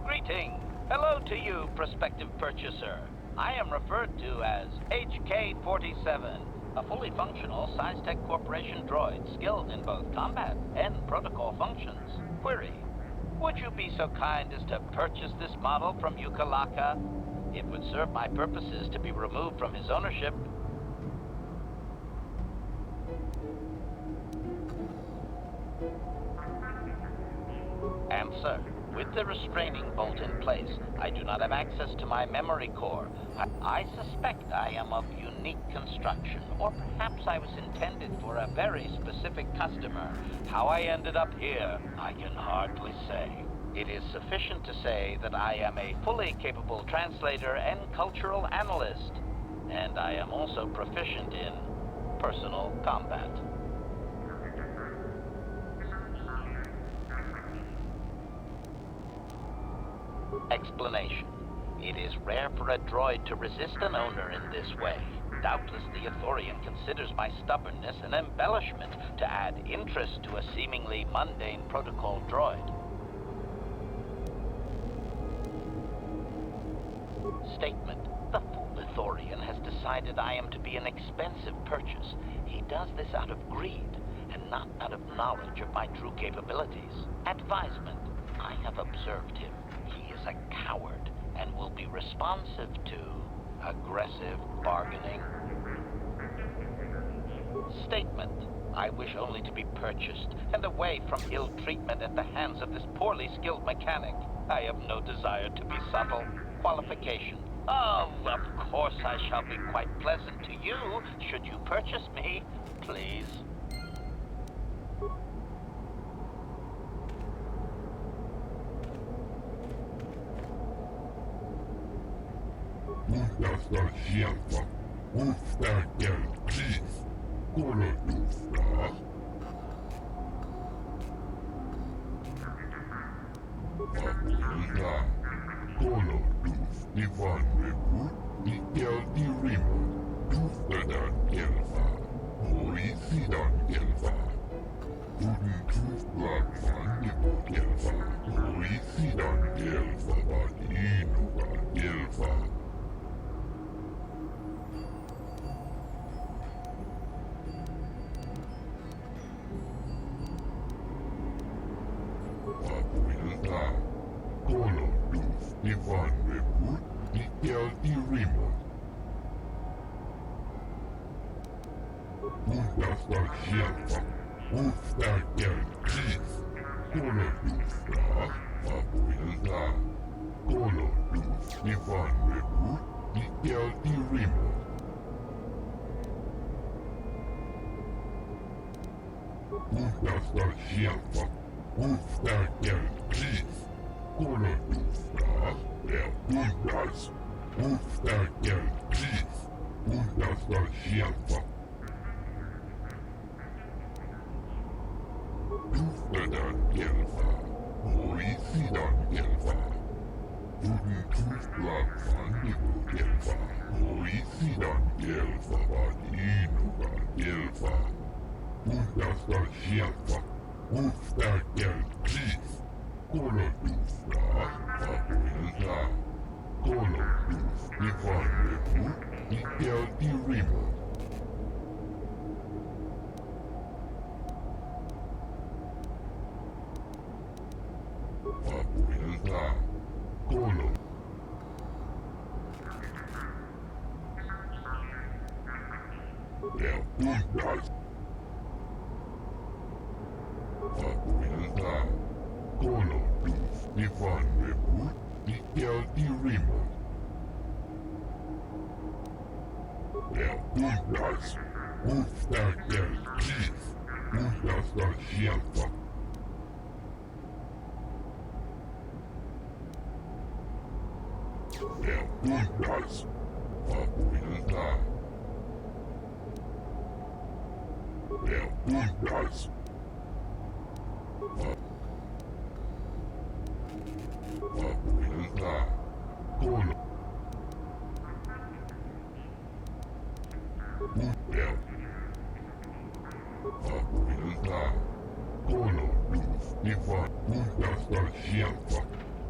Greeting. Hello to you, prospective purchaser. I am referred to as HK-47, a fully functional Science-Tech Corporation droid skilled in both combat and protocol functions. Query. Would you be so kind as to purchase this model from Ukalaka? It would serve my purposes to be removed from his ownership. Answer. With the restraining bolt in place, I do not have access to my memory core. I suspect I am of unique construction, or perhaps I was intended for a very specific customer. How I ended up here, I can hardly say. It is sufficient to say that I am a fully capable translator and cultural analyst, and I am also proficient in personal combat. Explanation. It is rare for a droid to resist an owner in this way. Doubtless the Ithorian considers my stubbornness an embellishment to add interest to a seemingly mundane protocol droid. Statement. The fool Ithorian has decided I am to be an expensive purchase. He does this out of greed, and not out of knowledge of my true capabilities. Advisement. I have observed him. He is a coward, and will be responsive to aggressive bargaining. Statement. I wish only to be purchased, and away from ill treatment at the hands of this poorly skilled mechanic. I have no desire to be subtle. Qualification. Oh, of course I shall be quite pleasant to you, should you purchase me, please. Uudasta sieltä, uutta keltsiis, kolotusta. Vakilta, kolotus, Ivannevu, Ikelti Rimo, Juhtadan kelfaa, Hoisidan kelfaa. Tudun tuhtlaat Vannevu kelfaa, Hoisidan kelfaa, Vadiinukan kelfaa. Vakilta, kolotus, Ivannevu, Ikelti Rimo. Uudasta sieltä, uutta keltsiis, kolotusta. Vakilta, kolotus, Ivannevu, Ikelti Rimo. Uudasta sieltä, uutta keltsiis, kolotusta. Ja kundas, uutta keltsiis, uudasta sieltä. Juhtadan kelfaa, hoisidan kelfaa. Tudun tuhtlaat Vannevu kelfaa, hoisidan kelfaa, vadiinukan kelfaa. Uudasta sieltä, uutta keltsiis, kolotusta. Vakilta, kolotus, Ivannevu, Ikelti Rimo. Vakilta, kolotus. Ja kundas. Vakilta, kolotus, Ivannevu, Ikelti Rimo. Ja kundas, uutta keltsiis, uudasta sieltä. Ja kundas, vakilta. Ja kundas. Vakilta, kolotus. Ja vakilta, kolotus, Ivan, uudasta sieltä,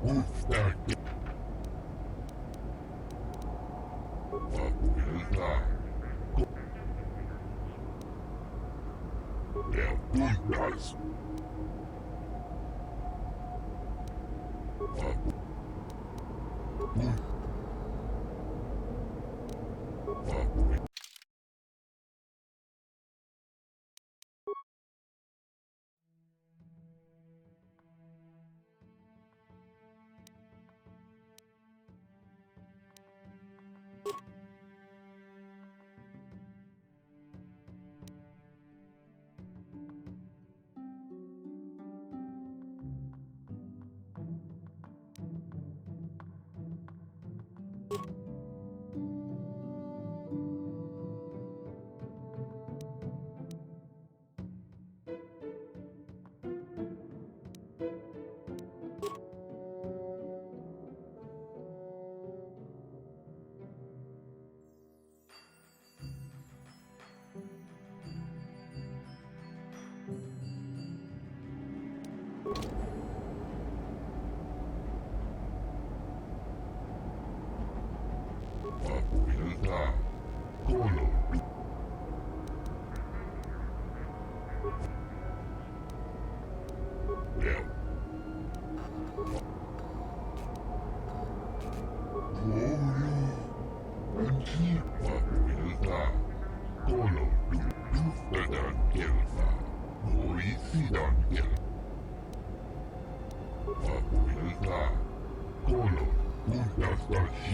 uutta vakilta. Ja kundas.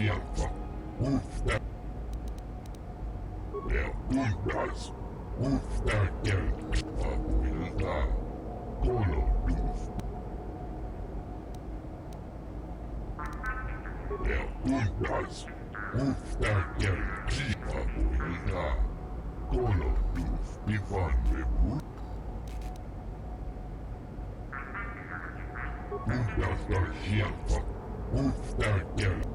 sieltä. Ufta. Ja kundas. Ufta kelkkaa muilta. Kolodus. Ja kundas. Ufta kelkkaa muilta. Kolodus. Pifannevu. Kundas sieltä. Ufta kelkkaa.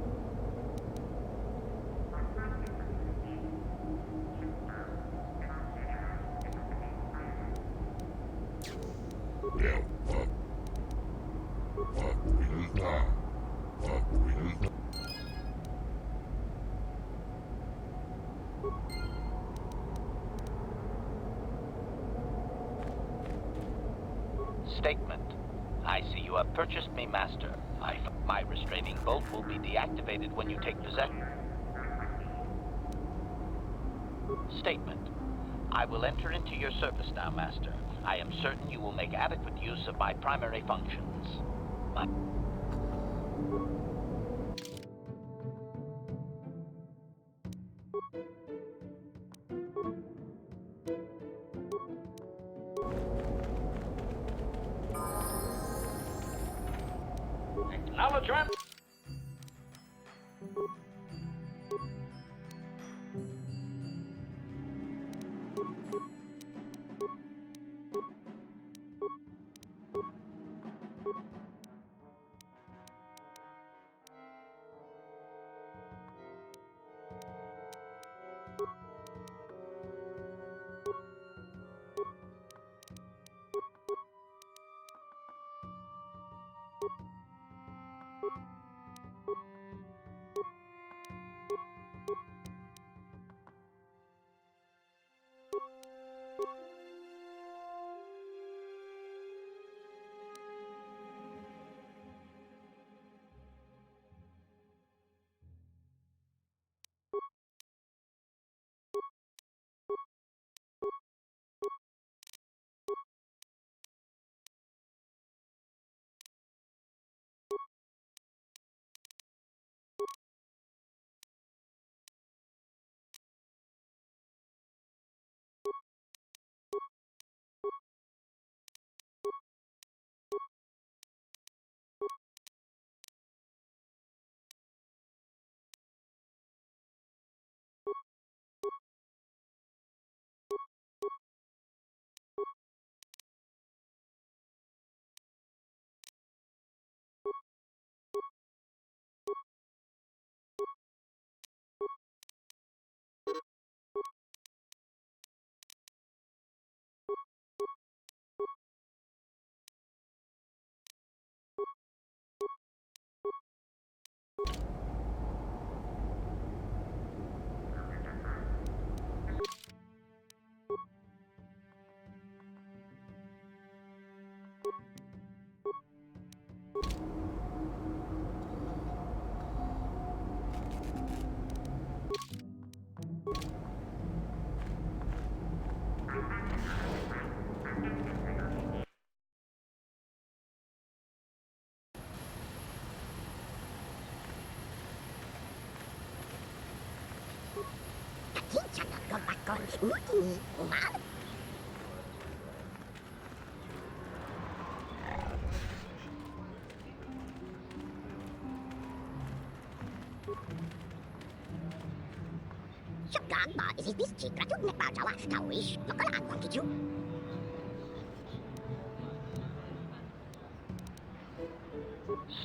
Statement. I see you have purchased me, Master. My restraining bolt will be deactivated when you take possession. Statement. I will enter into your service now, Master. I am certain you will make adequate use of my primary functions. Acknowledgement.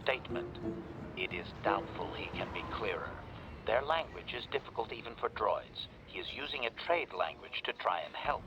Statement. It is doubtful he can be clearer. Their language is difficult even for droids. He is using a trade language to try and help.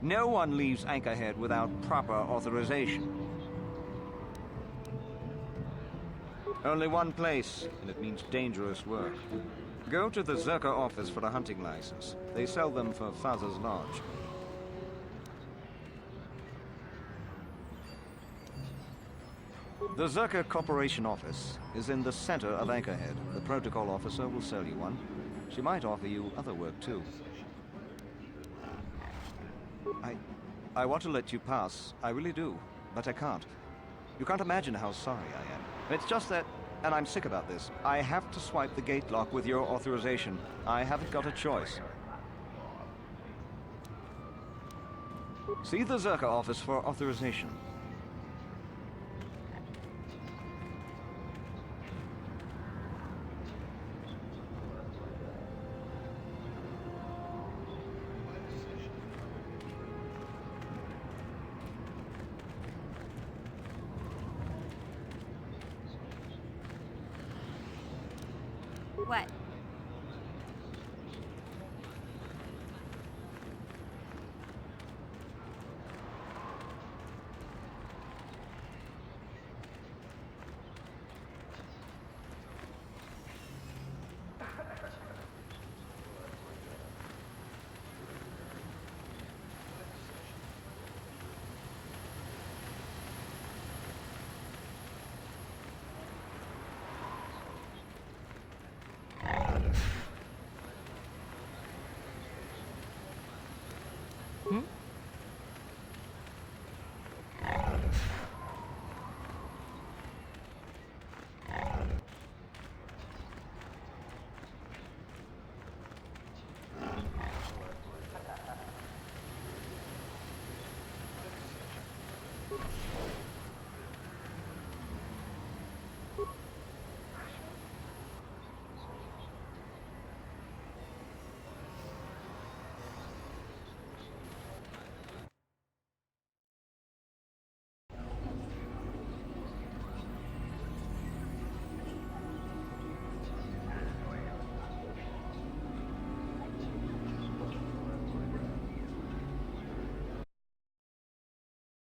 No one leaves Anchorhead without proper authorization. Only one place, and it means dangerous work. Go to the Zerka office for a hunting license. They sell them for Father's Lodge. The Zerka Corporation office is in the center of Anchorhead. The protocol officer will sell you one. She might offer you other work, too. I want to let you pass. I really do. But I can't. You can't imagine how sorry I am. It's just that, and I'm sick about this, I have to swipe the gate lock with your authorization. I haven't got a choice. See the Zerka office for authorization. What? Hmm?